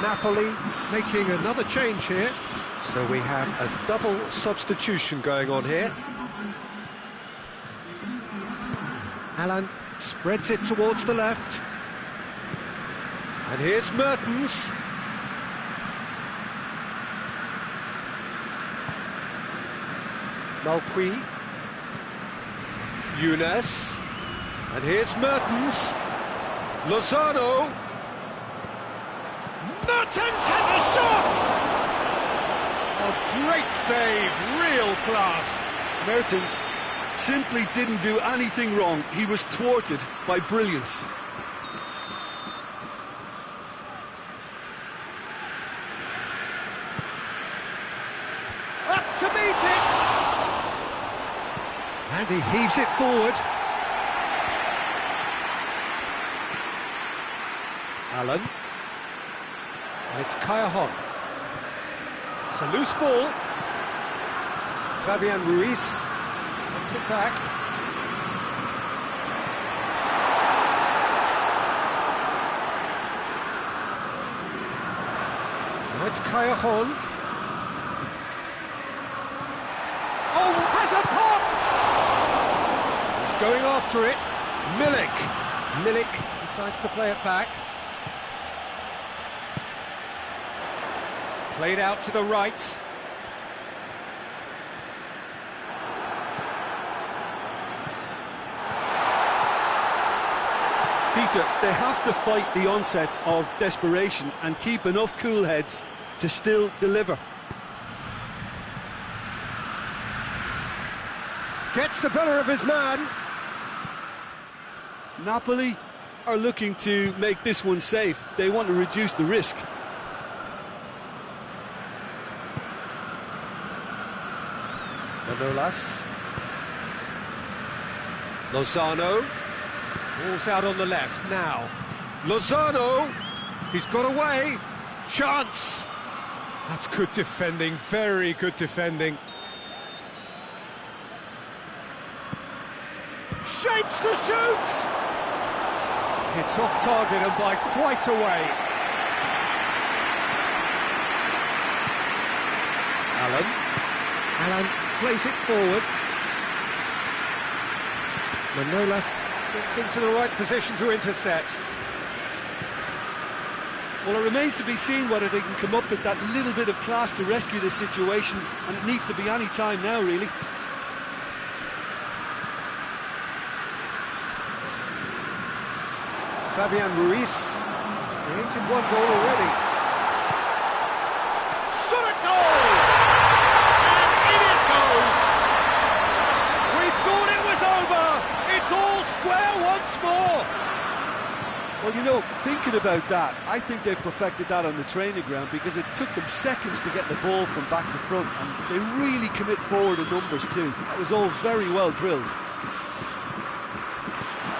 Napoli making another change here, so we have a double substitution going on here. Alan Spreads it towards the left. And here's Mertens. Malqui. Younes. And here's Mertens. Lozano. Mertens has a shot! A great save, real class. Mertens simply didn't do anything wrong. He was thwarted by brilliance. Up to meet it! And he heaves it forward. Allen. And it's Callejon. It's a loose ball. Fabian Ruiz puts it back. Now it's Callejon. Oh, has a pop! He's going after it. Milik decides to play it back. Played out to the right. Peter, they have to fight the onset of desperation and keep enough cool heads to still deliver. Gets the better of his man. Napoli are looking to make this one safe. They want to reduce the risk. Manolas. Lozano. Ball's out on the left now. Lozano. He's got away. Chance. That's good defending, very good defending. Shapes to shoot! It's off target and by quite a way. Allen plays it forward. Manolas gets into the right position to intercept. Well, it remains to be seen whether they can come up with that little bit of class to rescue this situation, and it needs to be any time now, really. Fabian Ruiz has created one goal already. Shot at goal! And in it goes! We thought it was over! It's all square once more! Well, you know, thinking about that, I think they've perfected that on the training ground because it took them seconds to get the ball from back to front, and they really commit forward in numbers too. That was all very well drilled.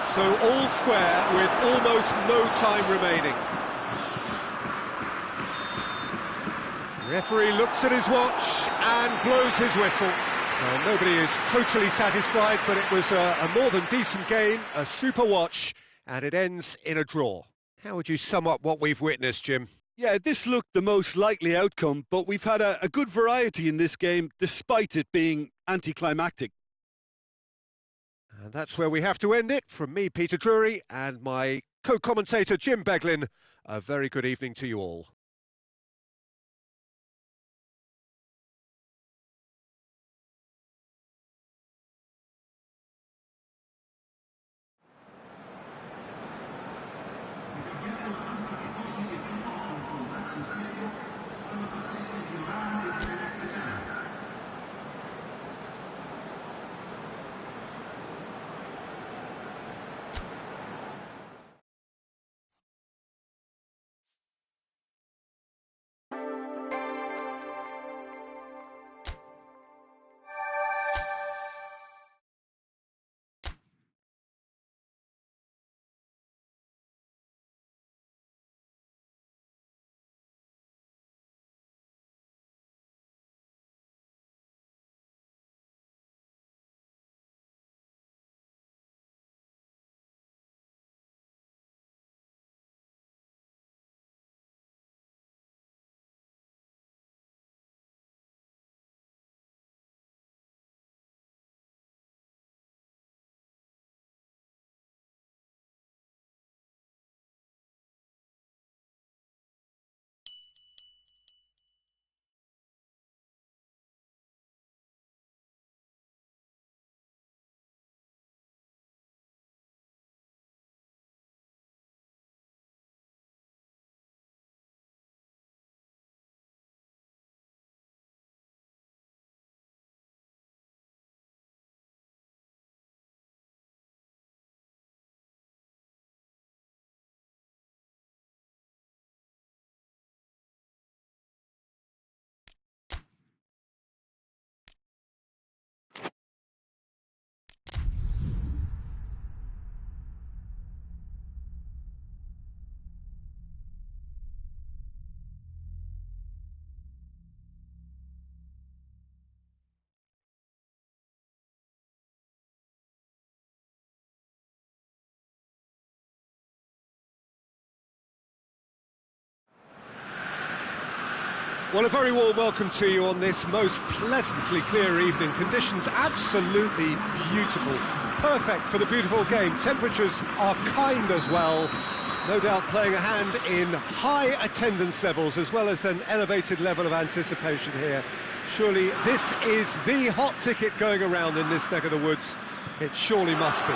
So all square with almost no time remaining. Referee looks at his watch and blows his whistle. Well, nobody is totally satisfied, but it was a more than decent game, a super watch, and it ends in a draw. How would you sum up what we've witnessed, Jim? Yeah, this looked the most likely outcome, but we've had a good variety in this game, despite it being anticlimactic. And that's where we have to end it. From me, Peter Drury, and my co-commentator, Jim Beglin, a very good evening to you all. Well, a very warm welcome to you on this most pleasantly clear evening. Conditions absolutely beautiful, perfect for the beautiful game. Temperatures are kind as well, no doubt playing a hand in high attendance levels as well as an elevated level of anticipation here. Surely this is the hot ticket going around in this neck of the woods. It surely must be.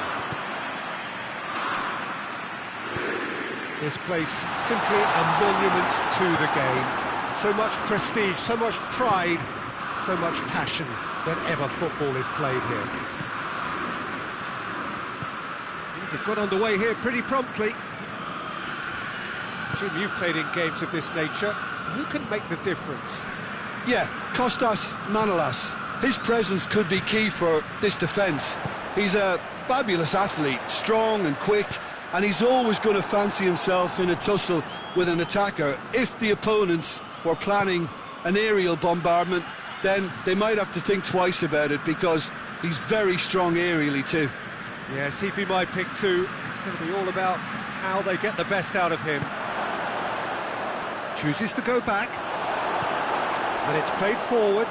This place simply a monument to the game. So much prestige, so much pride, so much passion whenever football is played here. Things have got underway here pretty promptly. Jim, you've played in games of this nature. Who can make the difference? Yeah, Kostas Manolas. His presence could be key for this defence. He's a fabulous athlete, strong and quick, and he's always going to fancy himself in a tussle with an attacker. If the opponents were planning an aerial bombardment, then they might have to think twice about it, because he's very strong aerially too. Yes, he'd be my pick too. It's going to be all about how they get the best out of him. Chooses to go back, and it's played forward.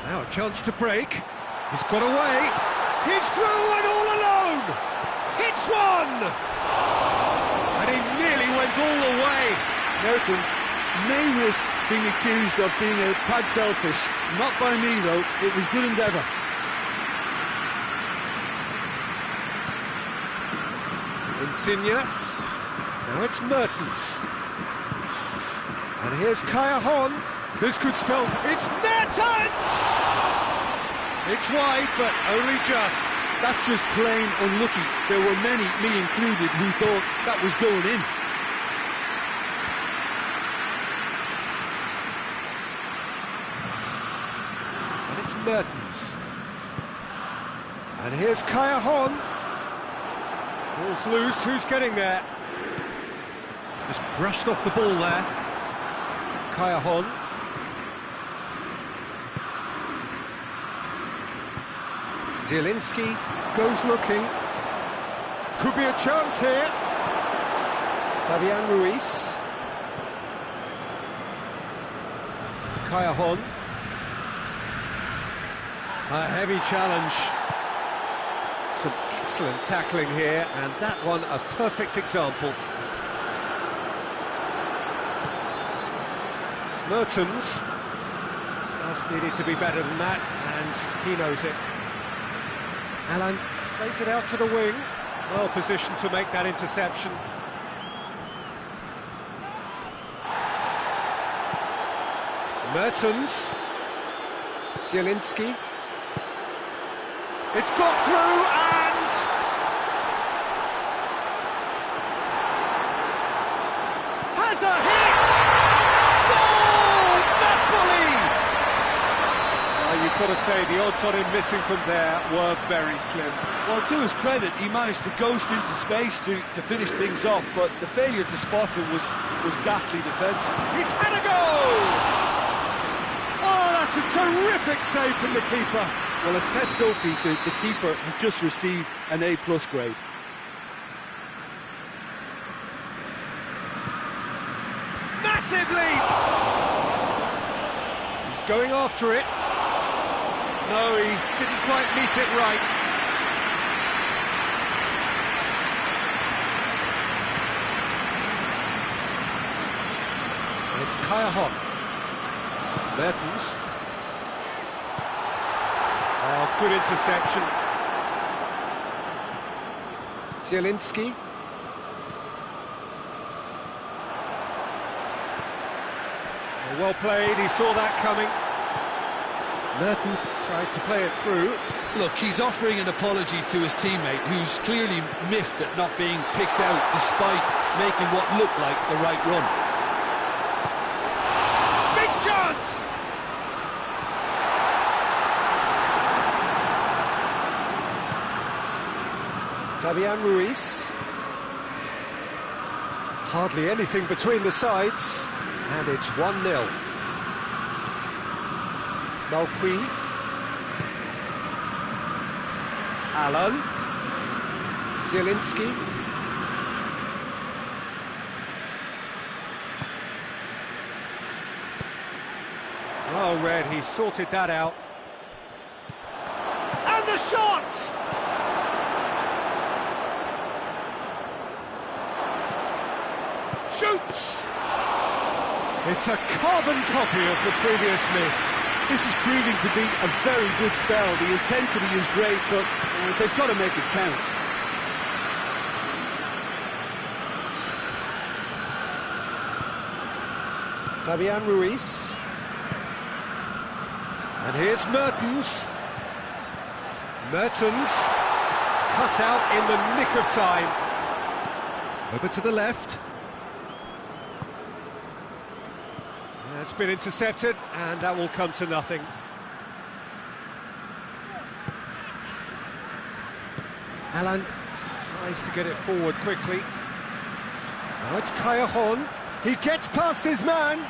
Now a chance to break. He's got away. He's through and all alone. Hits one, and he nearly went all the way. Mertens may risk being accused of being a tad selfish. Not by me, though. It was good endeavour. Insigne. Now it's Mertens. And here's Kaya. This could spell... It's Mertens! It's wide, but only just. That's just plain unlucky. There were many, me included, who thought that was going in. It's Mertens. And here's Kaya. Ball's loose, who's getting there? Just brushed off the ball there. Kaya. Zielinski goes looking. Could be a chance here. Fabian Ruiz. Kaya. A heavy challenge. Some excellent tackling here, and that one a perfect example. Mertens just needed to be better than that, and he knows it. Alan plays it out to the wing, well positioned to make that interception. Mertens, Zielinski. It's got through and... has a hit! Goal! Napoli! You've got to say, the odds on him missing from there were very slim. Well, to his credit, he managed to ghost into space to finish things off, but the failure to spot him was ghastly defence. He's had a goal! Oh, that's a terrific save from the keeper. Well, as tests go, Peter, the keeper has just received an A+ grade. Massive leap! He's going after it. No, he didn't quite meet it right. And it's Kaya. Mertens. Oh, good interception. Zielinski. Well played, he saw that coming. Mertens tried to play it through. Look, he's offering an apology to his teammate, who's clearly miffed at not being picked out despite making what looked like the right run. Big chance! Fabian Ruiz. Hardly anything between the sides, and it's 1-0. Malqui. Alan. Zielinski. Well read, he sorted that out. And the shot! Shoots! It's a carbon copy of the previous miss. This is proving to be a very good spell. The intensity is great, but they've got to make it count. Fabian Ruiz. And here's Mertens. Mertens cut out in the nick of time. Over to the left. It's been intercepted, and that will come to nothing. Alan tries to get it forward quickly. Now it's Callejon. He gets past his man.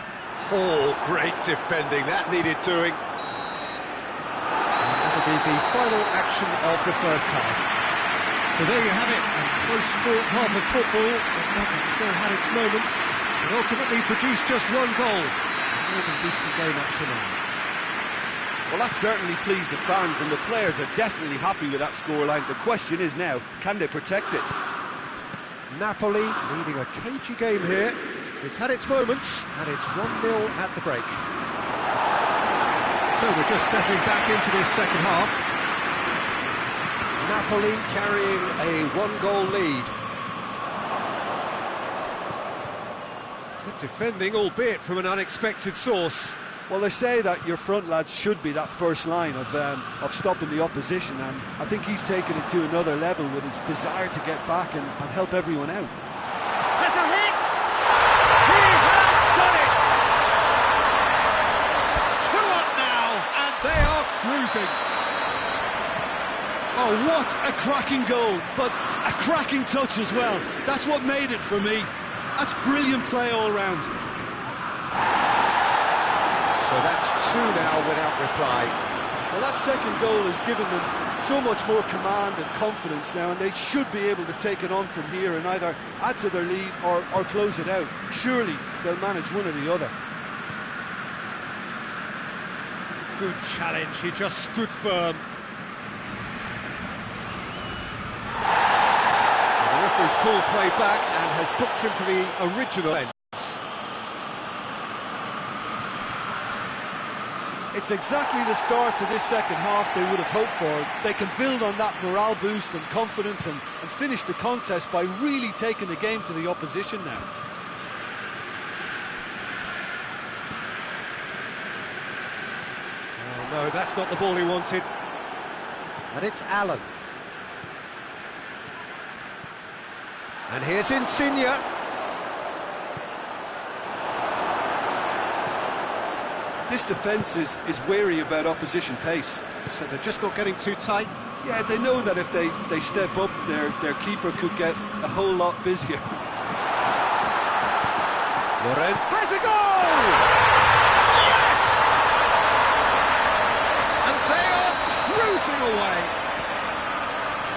Oh, great defending. That needed doing. And that'll be the final action of the first half. So there you have it. A close-fought half of football. It's still had its moments. It ultimately produced just one goal. More than decent game up to now. Well, that certainly pleased the fans, and the players are definitely happy with that scoreline. The question is now, can they protect it? Napoli leading a cagey game here. It's had its moments, and it's 1-0 at the break. So we're just settling back into this second half. Napoli carrying a one-goal lead. Good defending, albeit from an unexpected source. Well, they say that your front lads should be that first line of stopping the opposition, and I think he's taken it to another level with his desire to get back and help everyone out. Has a hit! He has done it! 2 up now, and they are cruising. Oh, what a cracking goal, but a cracking touch as well. That's what made it for me. That's brilliant play all round. So that's 2 now without reply. Well, that second goal has given them so much more command and confidence now, and they should be able to take it on from here and either add to their lead or close it out. Surely they'll manage one or the other. Good challenge, he just stood firm. The referee's pulled play back and has booked him for the original end. It's exactly the start to this second half they would have hoped for. They can build on that morale boost and confidence and finish the contest by really taking the game to the opposition now. Oh no, that's not the ball he wanted. And it's Allen. And here's Insigne. This defence is wary about opposition pace. So they're just not getting too tight. Yeah, they know that if they step up, their keeper could get a whole lot busier. Lorenz has a goal! Yes! And they are cruising away.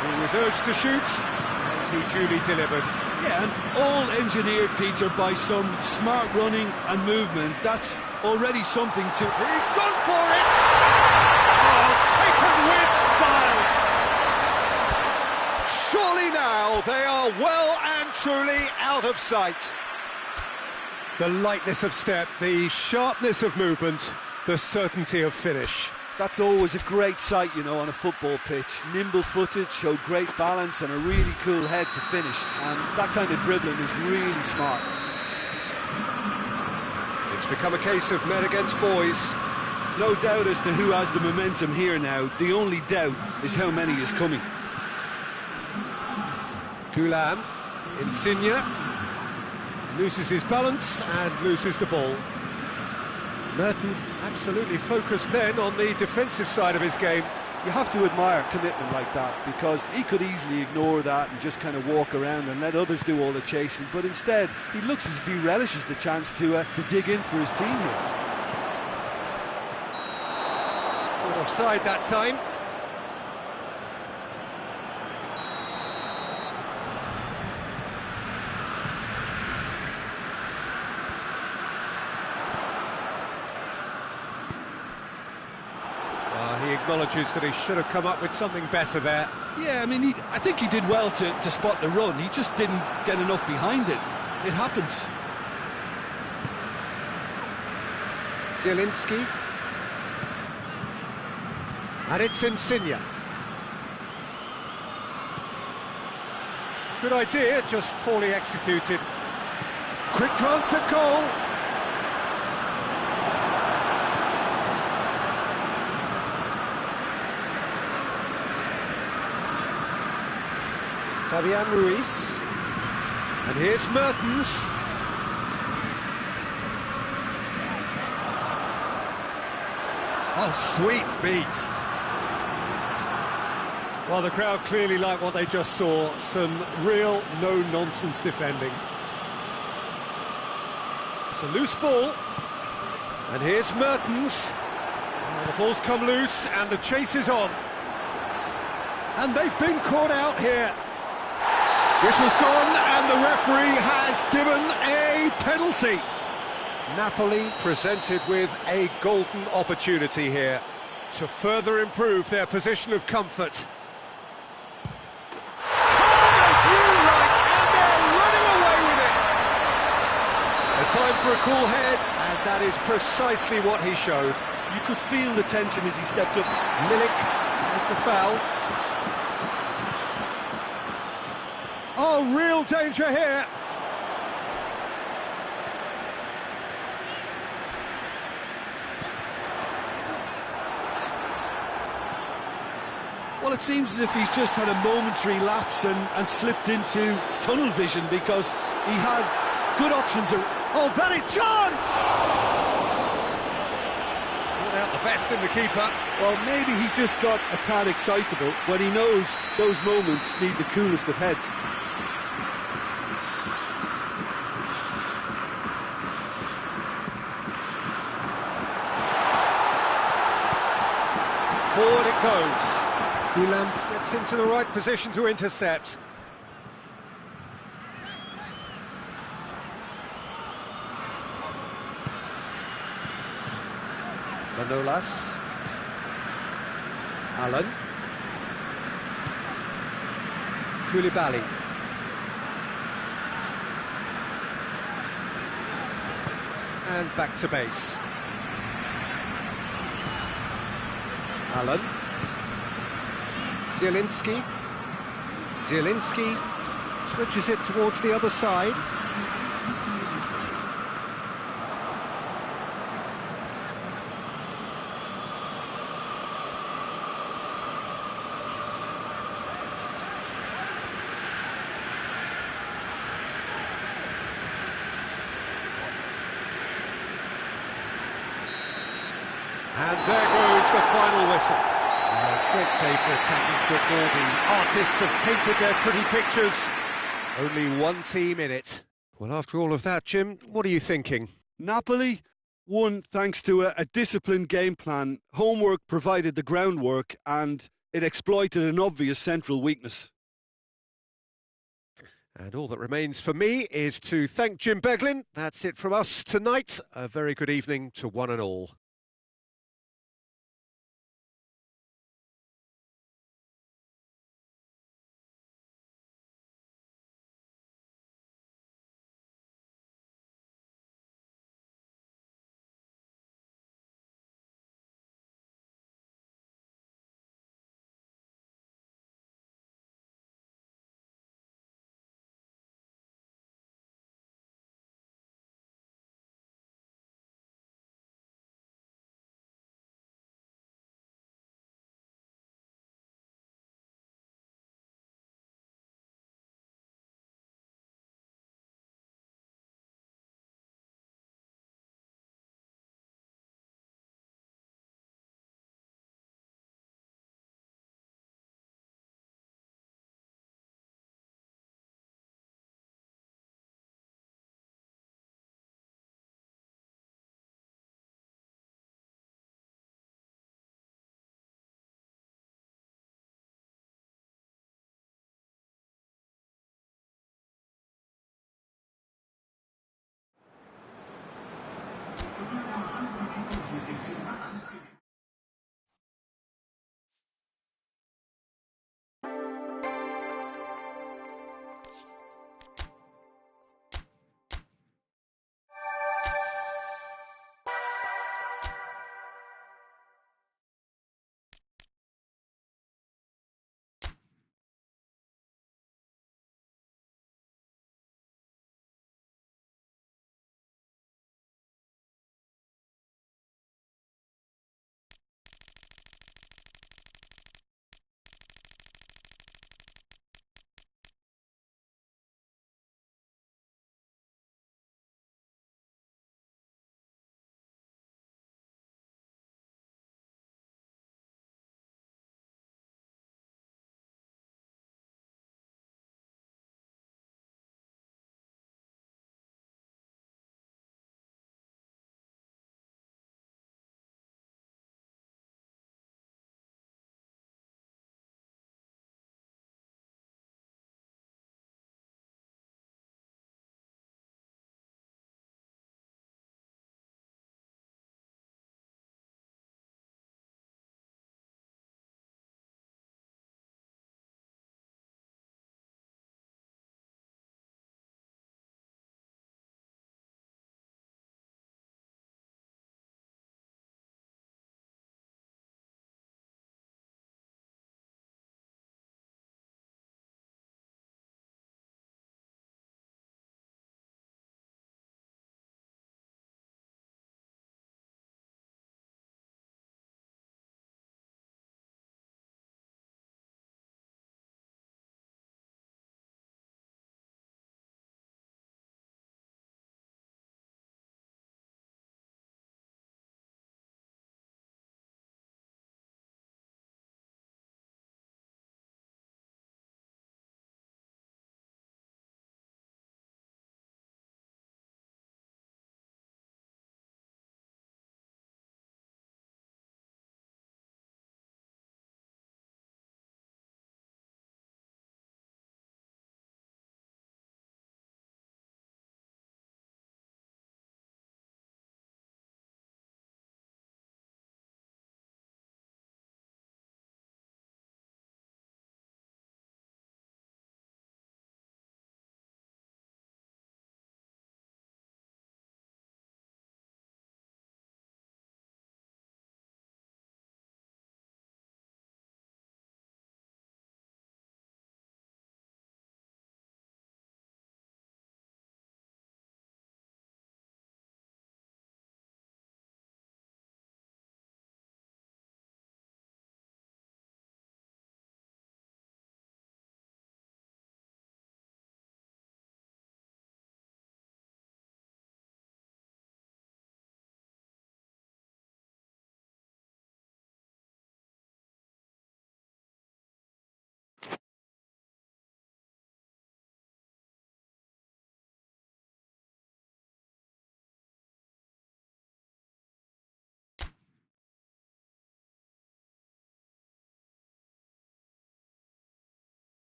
He was urged to shoot, and he duly delivered. Yeah, and all engineered, Peter, by some smart running and movement. That's already something to... He's gone for it! Oh, taken with style! Surely now they are well and truly out of sight. The lightness of step, the sharpness of movement, the certainty of finish. That's always a great sight, you know, on a football pitch. Nimble-footed, show great balance and a really cool head to finish. And that kind of dribbling is really smart. It's become a case of men against boys. No doubt as to who has the momentum here now. The only doubt is how many is coming. Gulam, Insigne, loses his balance and loses the ball. Mertens absolutely focused then on the defensive side of his game. You have to admire commitment like that, because he could easily ignore that and just kind of walk around and let others do all the chasing, but instead he looks as if he relishes the chance to dig in for his team here. Caught offside that time. acknowledges that he should have come up with something better there. Yeah, I mean, I think he did well to spot the run. He just didn't get enough behind it. It happens. Zielinski. And it's Insigne. Good idea, just poorly executed. Quick glance at goal. Fabian Ruiz. And here's Mertens. Oh, sweet feet. Well, the crowd clearly like what they just saw. Some real no-nonsense defending. It's a loose ball. And here's Mertens. Oh, the ball's come loose and the chase is on. And they've been caught out here. Whistle's gone and the referee has given a penalty. Napoli presented with a golden opportunity here to further improve their position of comfort. Time for a cool head, and that is precisely what he showed. You could feel the tension as he stepped up. Milik with the foul. Oh, real danger here. Well, it seems as if he's just had a momentary lapse and slipped into tunnel vision, because he had good options. Oh, that is chance! Brought out the best in the keeper. Well, maybe he just got a tad excitable when he knows those moments need the coolest of heads. Forward it goes. Gulam gets into the right position to intercept. Manolas. Allen. Koulibaly. And back to base. Allen. Zielinski. Zielinski switches it towards the other side. And there goes the final whistle. A great day for attacking football. The artists have painted their pretty pictures. Only one team in it. Well, after all of that, Jim, what are you thinking? Napoli won thanks to a disciplined game plan. Homework provided the groundwork, and it exploited an obvious central weakness. And all that remains for me is to thank Jim Beglin. That's it from us tonight. A very good evening to one and all.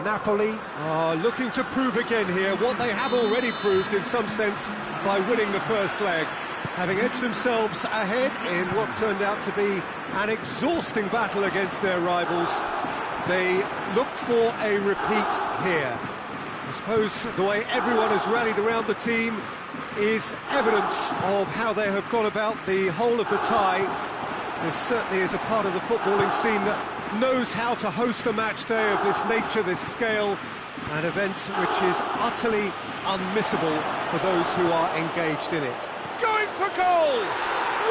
Napoli are looking to prove again here what they have already proved in some sense by winning the first leg, having edged themselves ahead in what turned out to be an exhausting battle against their rivals. They look for a repeat here. I suppose the way everyone has rallied around the team is evidence of how they have gone about the whole of the tie. This certainly is a part of the footballing scene that knows how to host a match day of this nature, this scale, an event which is utterly unmissable for those who are engaged in it. Going for goal!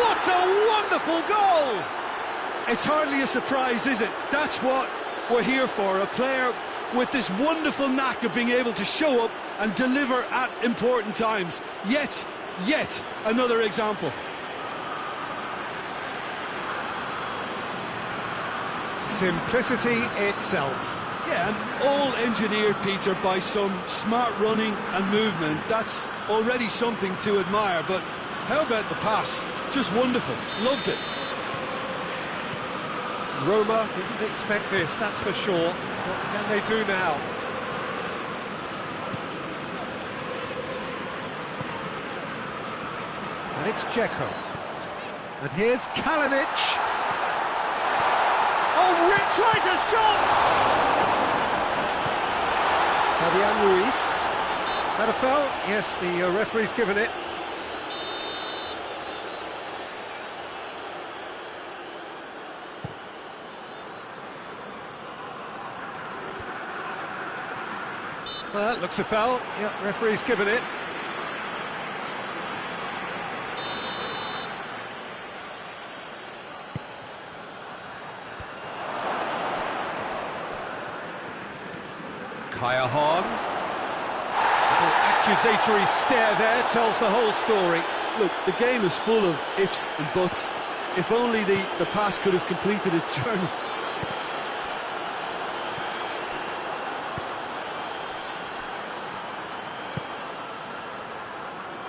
What a wonderful goal! It's hardly a surprise, is it? That's what we're here for, a player with this wonderful knack of being able to show up and deliver at important times. Yet another example. Simplicity itself. Yeah, and all engineered, Peter, by some smart running and movement. That's already something to admire, but how about the pass? Just wonderful. Loved it. Roma didn't expect this, that's for sure. What can they do now? And it's Dzeko. And here's Kalinic. Oh, Rick tries a shot! Fabian Ruiz. That a foul? Yes, the referee's given it. Well, that looks a foul. Yep, referee's given it. Kaya Hahn. Little accusatory stare there tells the whole story. Look, the game is full of ifs and buts. If only the pass could have completed its journey.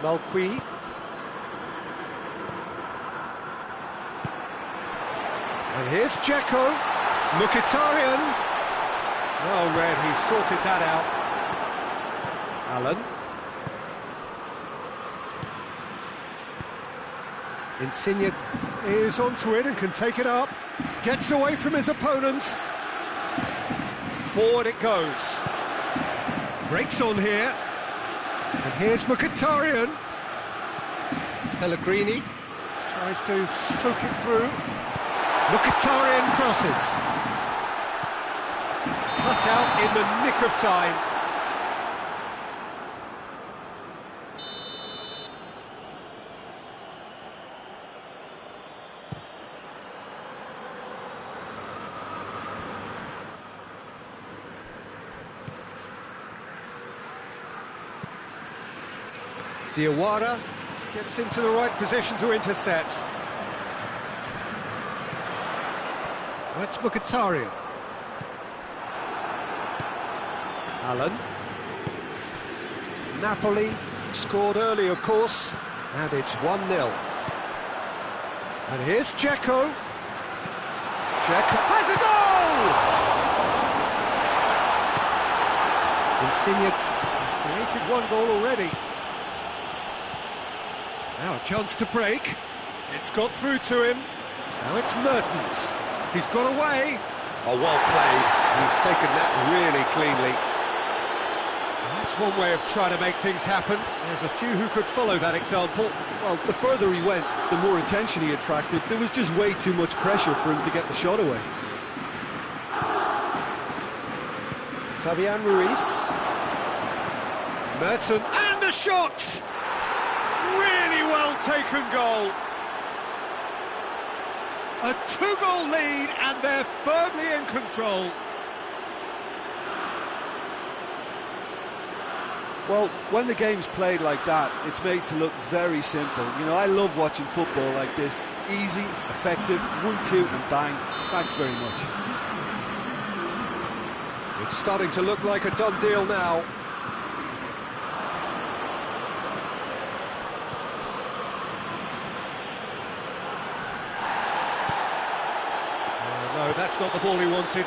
Malqui. And here's Dzeko. Mkhitaryan. Oh, Red, he sorted that out. Allen. Insigne is onto it and can take it up. Gets away from his opponent. Forward it goes. Breaks on here. And here's Mkhitaryan. Pellegrini tries to stroke it through. Mkhitaryan crosses. Cut out in the nick of time. Diawara gets into the right position to intercept. That's Mkhitaryan. Allen. Napoli scored early, of course, and it's 1-0. And here's Dzeko. Dzeko has a goal! Insigne has created one goal already. Now a chance to break. It's got through to him. Now it's Mertens. He's got away. Oh, well played. He's taken that really cleanly. That's one way of trying to make things happen. There's a few who could follow that example. Well, the further he went, the more attention he attracted. There was just way too much pressure for him to get the shot away. Fabian Ruiz. Mertens. And a shot! Really well taken goal. A 2-goal lead and they're firmly in control. Well, when the game's played like that, it's made to look very simple. You know, I love watching football like this. Easy, effective, 1-2 and bang. Thanks very much. It's starting to look like a done deal now. Oh, no, that's not the ball he wanted.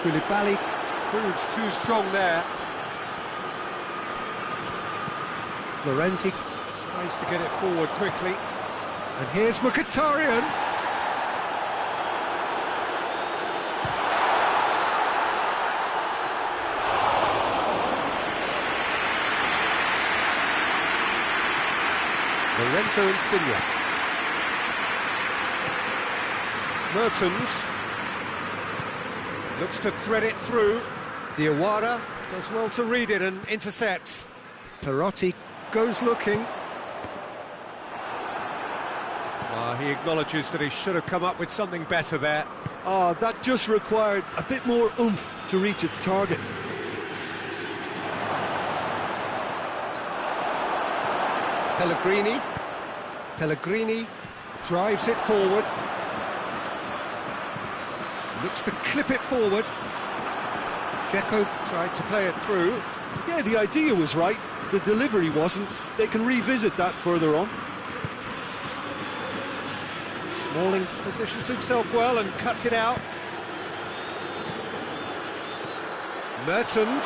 Koulibaly proves too strong there. Florenzi tries to get it forward quickly. And here's Mkhitaryan. Lorenzo Insigne. Mertens looks to thread it through. Diawara does well to read it and intercepts. Perotti goes looking. He acknowledges that he should have come up with something better there. That just required a bit more oomph to reach its target. Pellegrini drives it forward. Looks to clip it forward. Dzeko tried to play it through. Yeah, the idea was right. The delivery wasn't. They can revisit that further on. Smalling positions himself well and cuts it out. Mertens.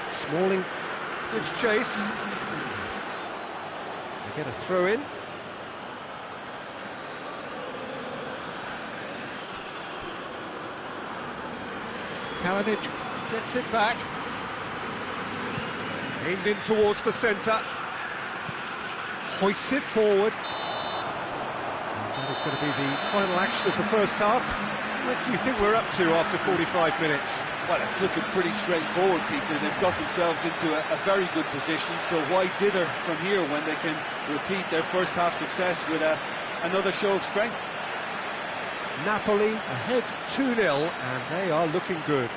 Smalling gives chase. They get a throw in. Kalinic gets it back. Aimed in towards the centre. Hoists it forward. And that is going to be the final action of the first half. What do you think we're up to after 45 minutes? Well, it's looking pretty straightforward, Peter. They've got themselves into a very good position, so why dither from here when they can repeat their first half success with another show of strength? Napoli ahead 2-0, and they are looking good.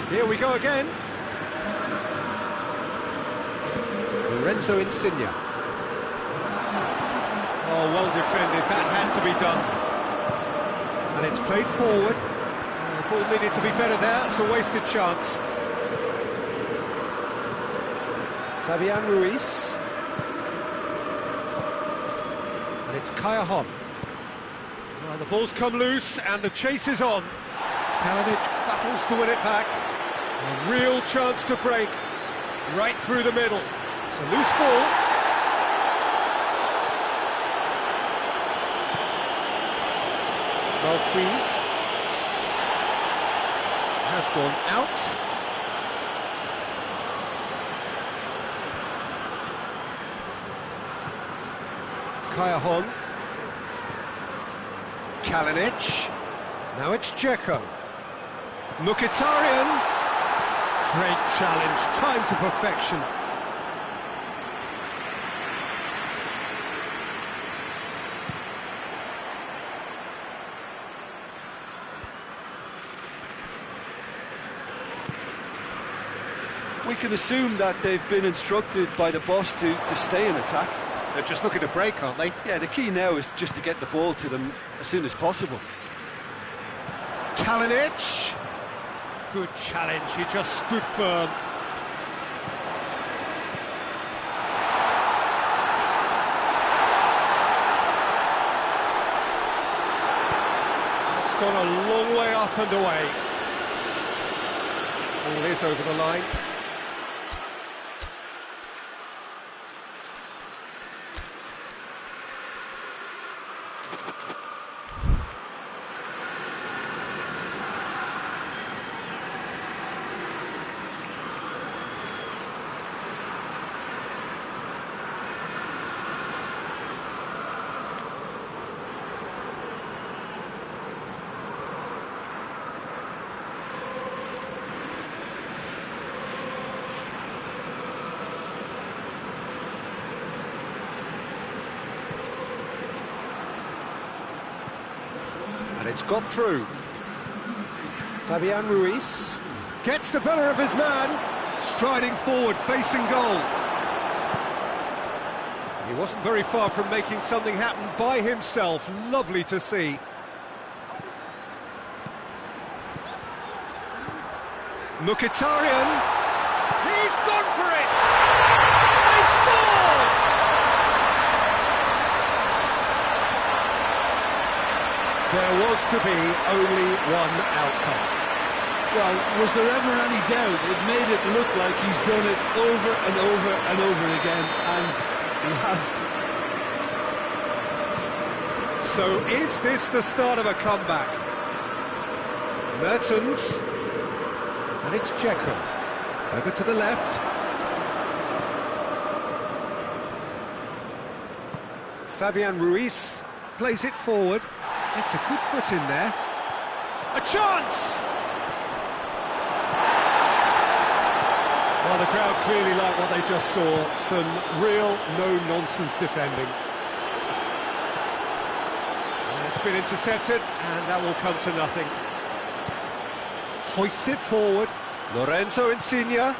Here we go again. Lorenzo Insigne. Oh, well defended. That had to be done. And it's played forward. The ball needed to be better there. It's a wasted chance. Fabian Ruiz. And it's Kaya. Well, the ball's come loose and the chase is on. Kalinic battles to win it back. A real chance to break. Right through the middle. It's a loose ball. Malqui has gone out. Kaya. Kalinic. Now it's Dzeko. Mkhitaryan. Great challenge, time to perfection. We can assume that they've been instructed by the boss to stay in attack. They're just looking to break, aren't they? Yeah, the key now is just to get the ball to them as soon as possible. Kalinic. Good challenge, he just stood firm. It's gone a long way up and away. Ball is over the line. it's got through. Fabian Ruiz gets the better of his man, striding forward, facing goal. He wasn't very far from making something happen by himself. Lovely to see. Mkhitaryan. He's gone for it! They've scored! There was to be only one outcome. Well, was there ever any doubt? It made it look like he's done it over and over and over again, and he has. So is this the start of a comeback? Mertens, and it's Dzeko. Over to the left. Fabian Ruiz plays it forward. It's a good foot in there. A chance! Well, the crowd clearly like what they just saw. Some real no-nonsense defending. And it's been intercepted, and that will come to nothing. Hoists it forward. Lorenzo Insigne.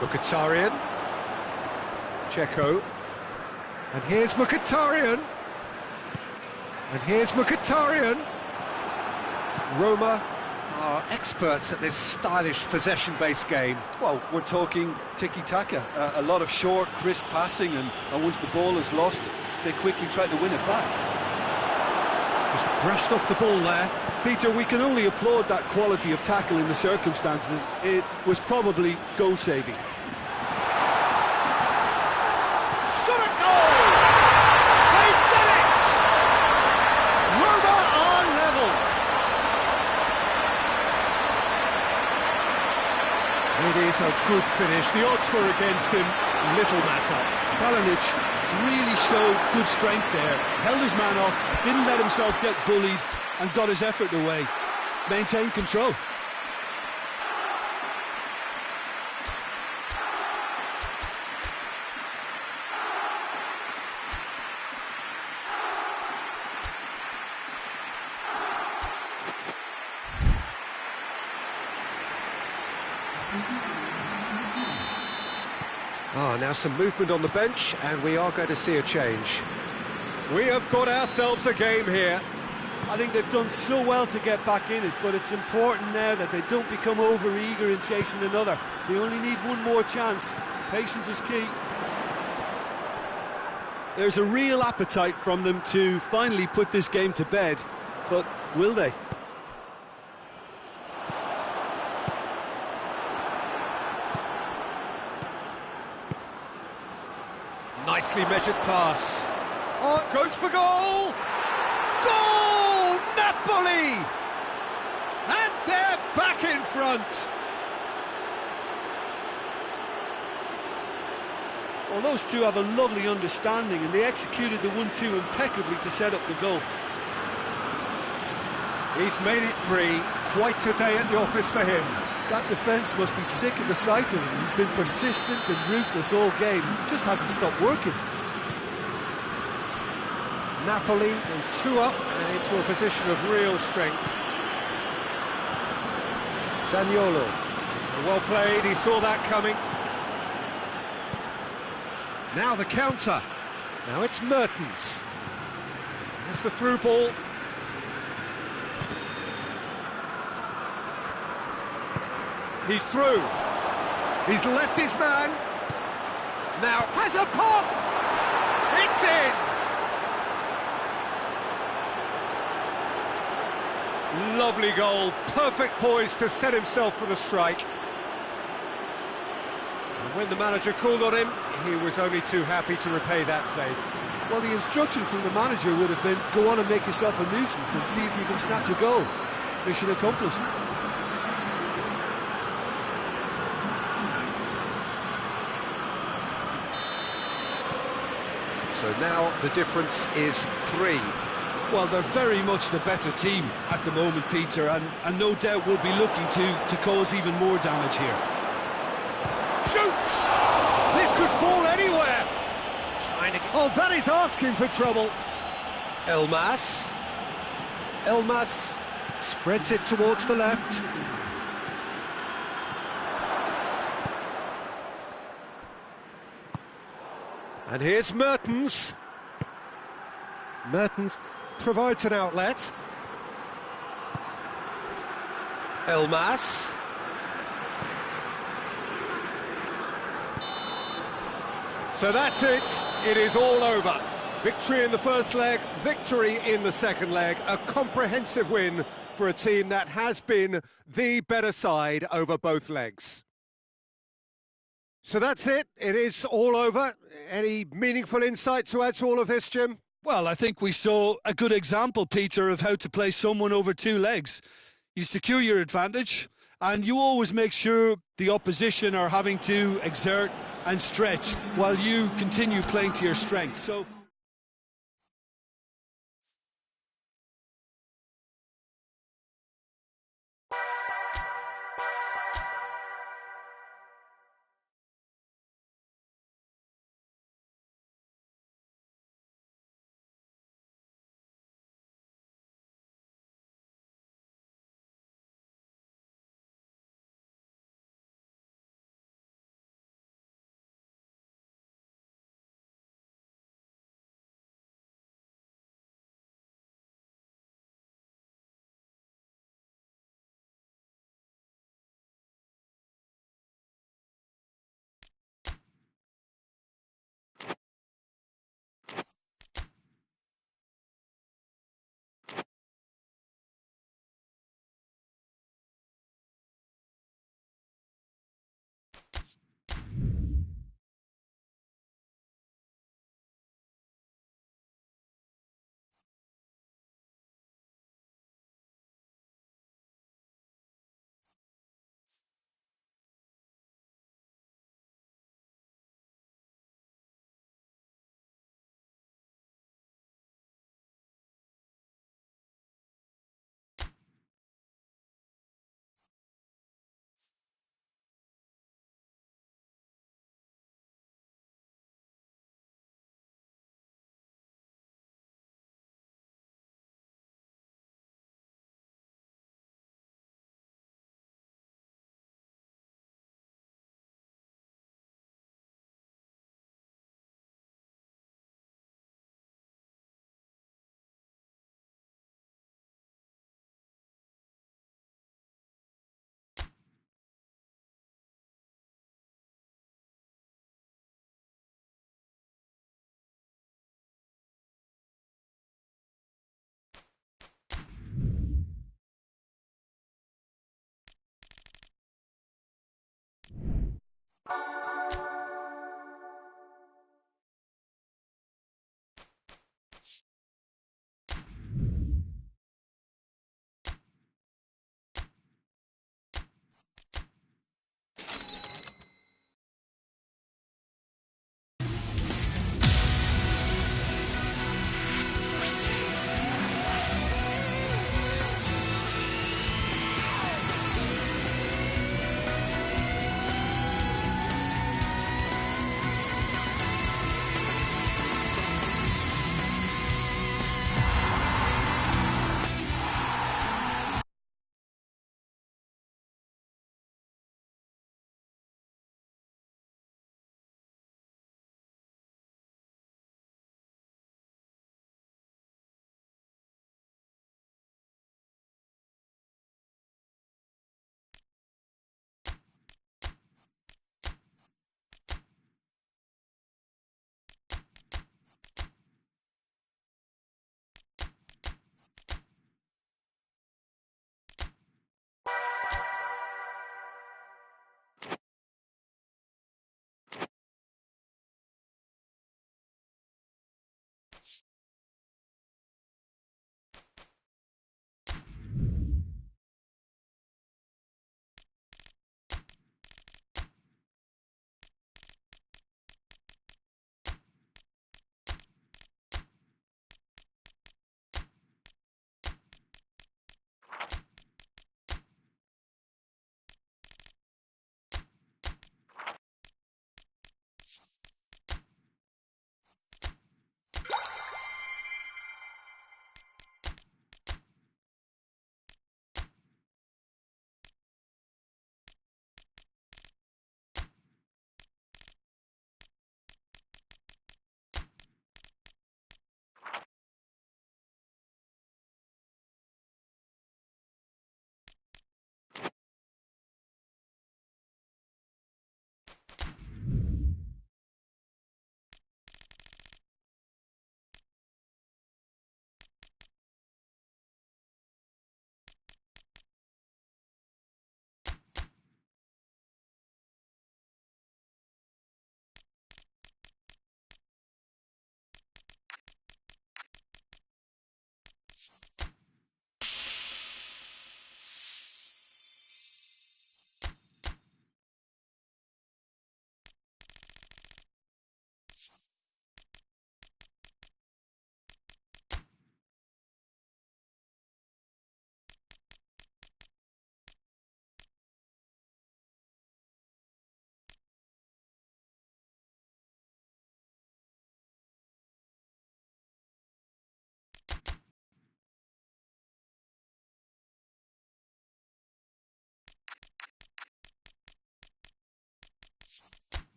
Mkhitaryan. Dzeko. And here's Mkhitaryan. And here's Mkhitaryan. Roma are experts at this stylish possession-based game. Well, we're talking tiki-taka, a lot of short, crisp passing, and once the ball is lost, they quickly try to win it back. Just brushed off the ball there. Peter, we can only applaud that quality of tackle in the circumstances. It was probably goal-saving. Shot at goal! They've done it! Roma are level. It is a good finish. The odds were against him. Little matter. Kalinic really showed good strength there. Held his man off, didn't let himself get bullied, and got his effort away. Maintained control. Now some movement on the bench, and we are going to see a change. We have got ourselves a game here. I think they've done so well to get back in it, but it's important now that they don't become over-eager in chasing another. They only need one more chance. Patience is key. There's a real appetite from them to finally put this game to bed, but will they? Nicely measured pass. Oh, it goes for goal! Goal! Napoli! And they're back in front! Well, those two have a lovely understanding, and they executed the 1-2 impeccably to set up the goal. He's made it free. Quite a day at the office for him. That defence must be sick of the sight of him. He's been persistent and ruthless all game. He just hasn't stopped working. Napoli go 2 up and into a position of real strength. Zaniolo. Well played, he saw that coming. Now the counter. Now it's Mertens. There's the through ball. He's through. He's left his man. Now has a pop. It's in. Lovely goal. Perfect poise to set himself for the strike. And when the manager called on him, he was only too happy to repay that faith. Well, the instruction from the manager would have been, go on and make yourself a nuisance and see if you can snatch a goal. Mission accomplished. So now the difference is 3. Well, they're very much the better team at the moment, Peter, and no doubt will be looking to cause even more damage here. Oh, that is asking for trouble. Elmas spreads it towards the left. And here's Mertens. Mertens provides an outlet. Elmas. So that's it. It is all over. Victory in the first leg, victory in the second leg. A comprehensive win for a team that has been the better side over both legs. So that's it. It is all over. Any meaningful insight to add to all of this, Jim? Well, I think we saw a good example, Peter, of how to play someone over two legs. You secure your advantage, and you always make sure the opposition are having to exert and stretch while you continue playing to your strengths. So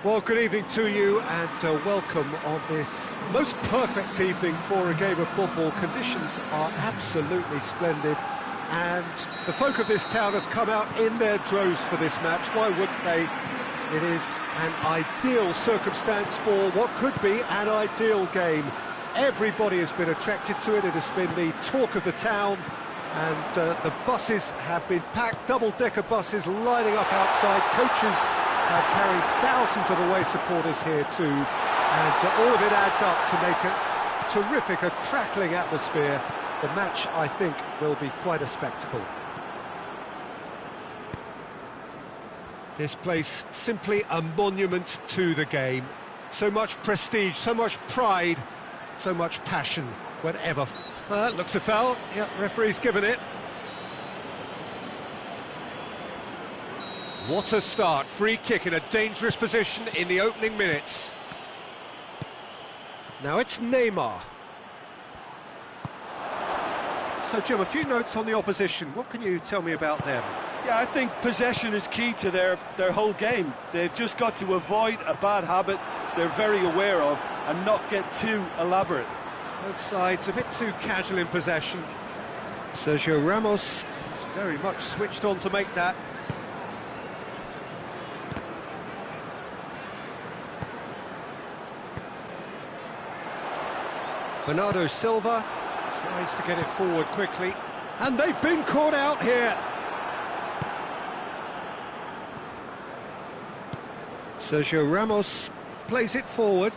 Well, good evening to you and welcome on this most perfect evening for a game of football. Conditions are absolutely splendid and the folk of this town have come out in their droves for this match. Why wouldn't they? It is an ideal circumstance for what could be an ideal game. Everybody has been attracted to it. It has been the talk of the town and the buses have been packed, double-decker buses lining up outside. Coaches have carried thousands of away supporters here too, and all of it adds up to make a terrific, crackling atmosphere. The match, I think, will be quite a spectacle. This place, simply a monument to the game. So much prestige, so much pride, so much passion, whatever. That looks a foul. Yep, referee's given it. What a start, free kick in a dangerous position in the opening minutes. Now it's Neymar. So Jim, a few notes on the opposition. What can you tell me about them? Yeah, I think possession is key to their whole game. They've just got to avoid a bad habit they're very aware of and not get too elaborate. Both sides a bit too casual in possession. Sergio Ramos is very much switched on to make that. Bernardo Silva tries to get it forward quickly, and they've been caught out here. Sergio Ramos plays it forward.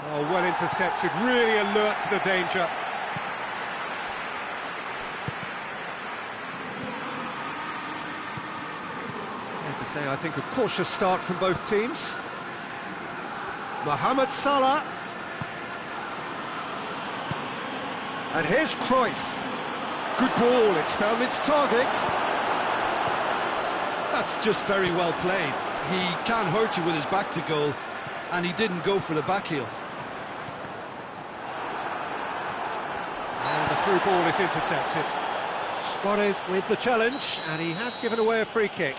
Oh, well intercepted, really alert to the danger. Fair to say, I think a cautious start from both teams. Mohamed Salah. And here's Cruyff. Good ball, it's found its target. That's just very well played. He can hurt you with his back to goal, and he didn't go for the back heel. And the through ball is intercepted. Suarez with the challenge, and he has given away a free kick.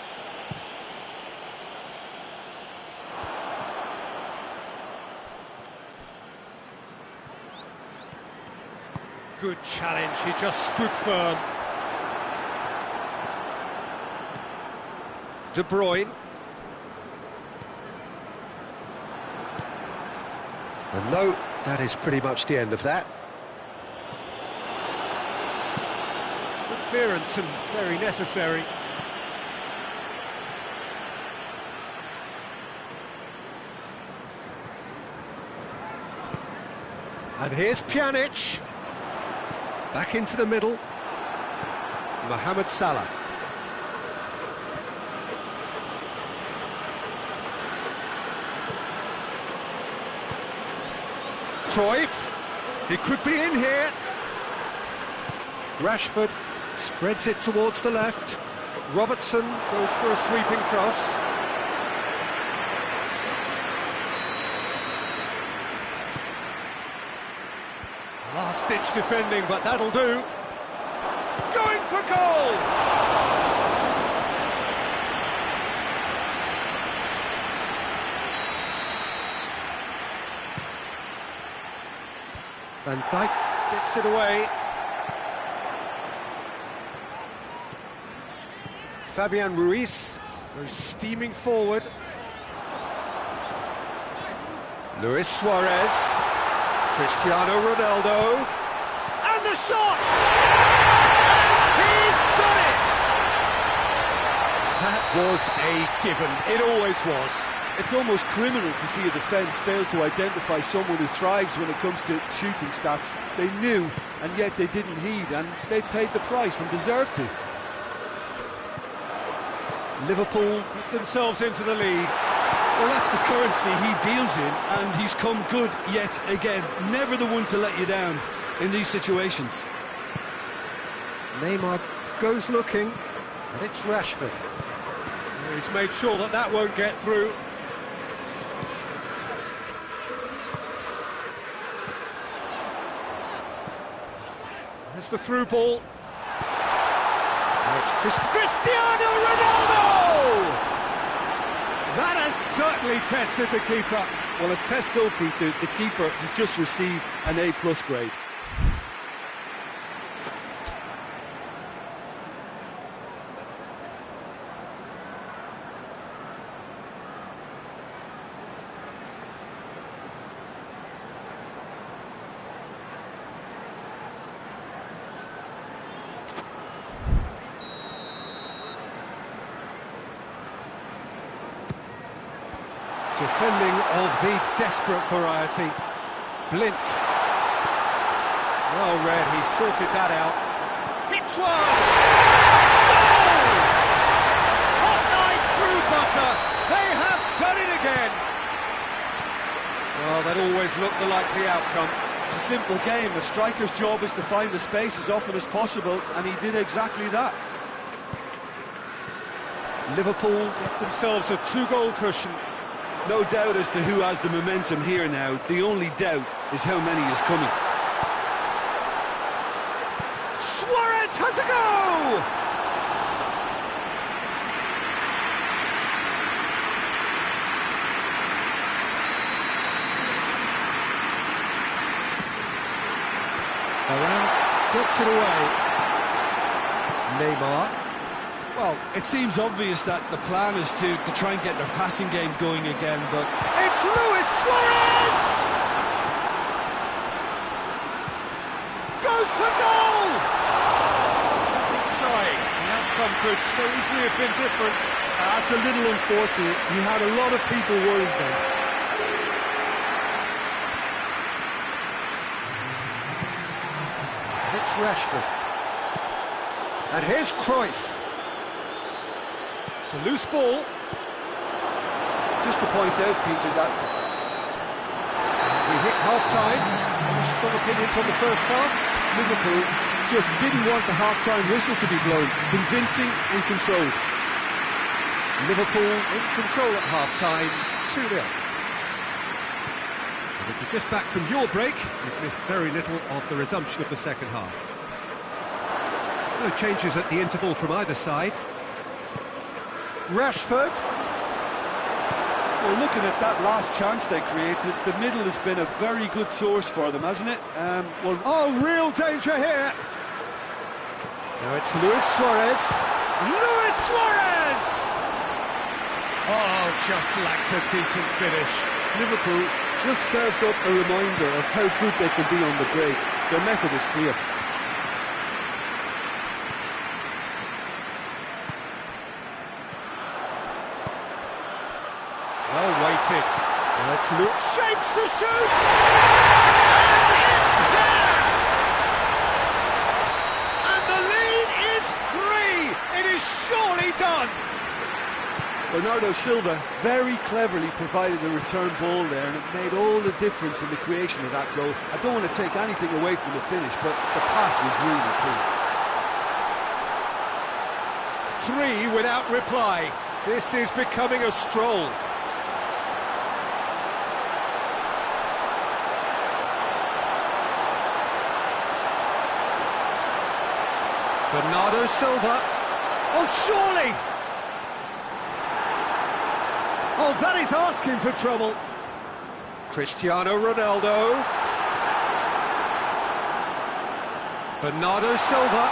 Good challenge, he just stood firm. De Bruyne. And no, that is pretty much the end of that. Good clearance and very necessary. And here's Pjanic. Back into the middle. Mohamed Salah. Cruyff. He could be in here. Rashford spreads it towards the left. Robertson goes for a sweeping cross. Last-ditch defending, but that'll do. Going for goal! Van Dijk gets it away. Fabian Ruiz goes steaming forward. Luis Suarez. Cristiano Ronaldo, and the shot! And he's done it! That was a given, it always was. It's almost criminal to see a defence fail to identify someone who thrives when it comes to shooting stats. They knew, and yet they didn't heed, and they've paid the price and deserve to. Liverpool get themselves into the lead. Well, that's the currency he deals in, and he's come good yet again. Never the one to let you down in these situations. Neymar goes looking, and it's Rashford. He's made sure that that won't get through. There's the through ball. And it's Cristiano Ronaldo! That has certainly tested the keeper. Well, as tests go, Peter, the keeper has just received an A+ grade. Defending of the desperate variety. Blint. Well read, he sorted that out. Hits one! Goal! Hot knife through butter. They have done it again. Well, that always looked the likely outcome. It's a simple game. A striker's job is to find the space as often as possible, and he did exactly that. Liverpool get themselves a 2-goal cushion. No doubt as to who has the momentum here now. The only doubt is how many is coming. Suarez has a go! Varane gets it away. Neymar. Well, it seems obvious that the plan is to try and get their passing game going again, but... It's Luis Suarez! could so easily have been different. That's a little unfortunate. He had a lot of people worried then. It's Rashford. And here's Cruyff. It's a loose ball. Just to point out, Peter, that We hit half-time. Any strong opinions on the first half? Liverpool just didn't want the half-time whistle to be blown. Convincing and controlled. Liverpool in control at half-time, 2-0. And if you're just back from your break, you've missed very little of the resumption of the second half. No changes at the interval from either side. Rashford. Well, looking at that last chance they created, the middle has been a very good source for them, hasn't it? Oh, real danger here. Now it's Luis Suarez. Luis Suarez! Oh, just lacked a decent finish. Liverpool just served up a reminder of how good they can be on the break. Their method is clear. Well weighted. Now it's Luke. Shapes to shoot! And it's there! And the lead is 3! It is surely done! Bernardo Silva very cleverly provided the return ball there, and it made all the difference in the creation of that goal. I don't want to take anything away from the finish, but the pass was really key. 3 without reply. This is becoming a stroll. Bernardo Silva. Oh, surely! Oh, that is asking for trouble. Cristiano Ronaldo. Bernardo Silva.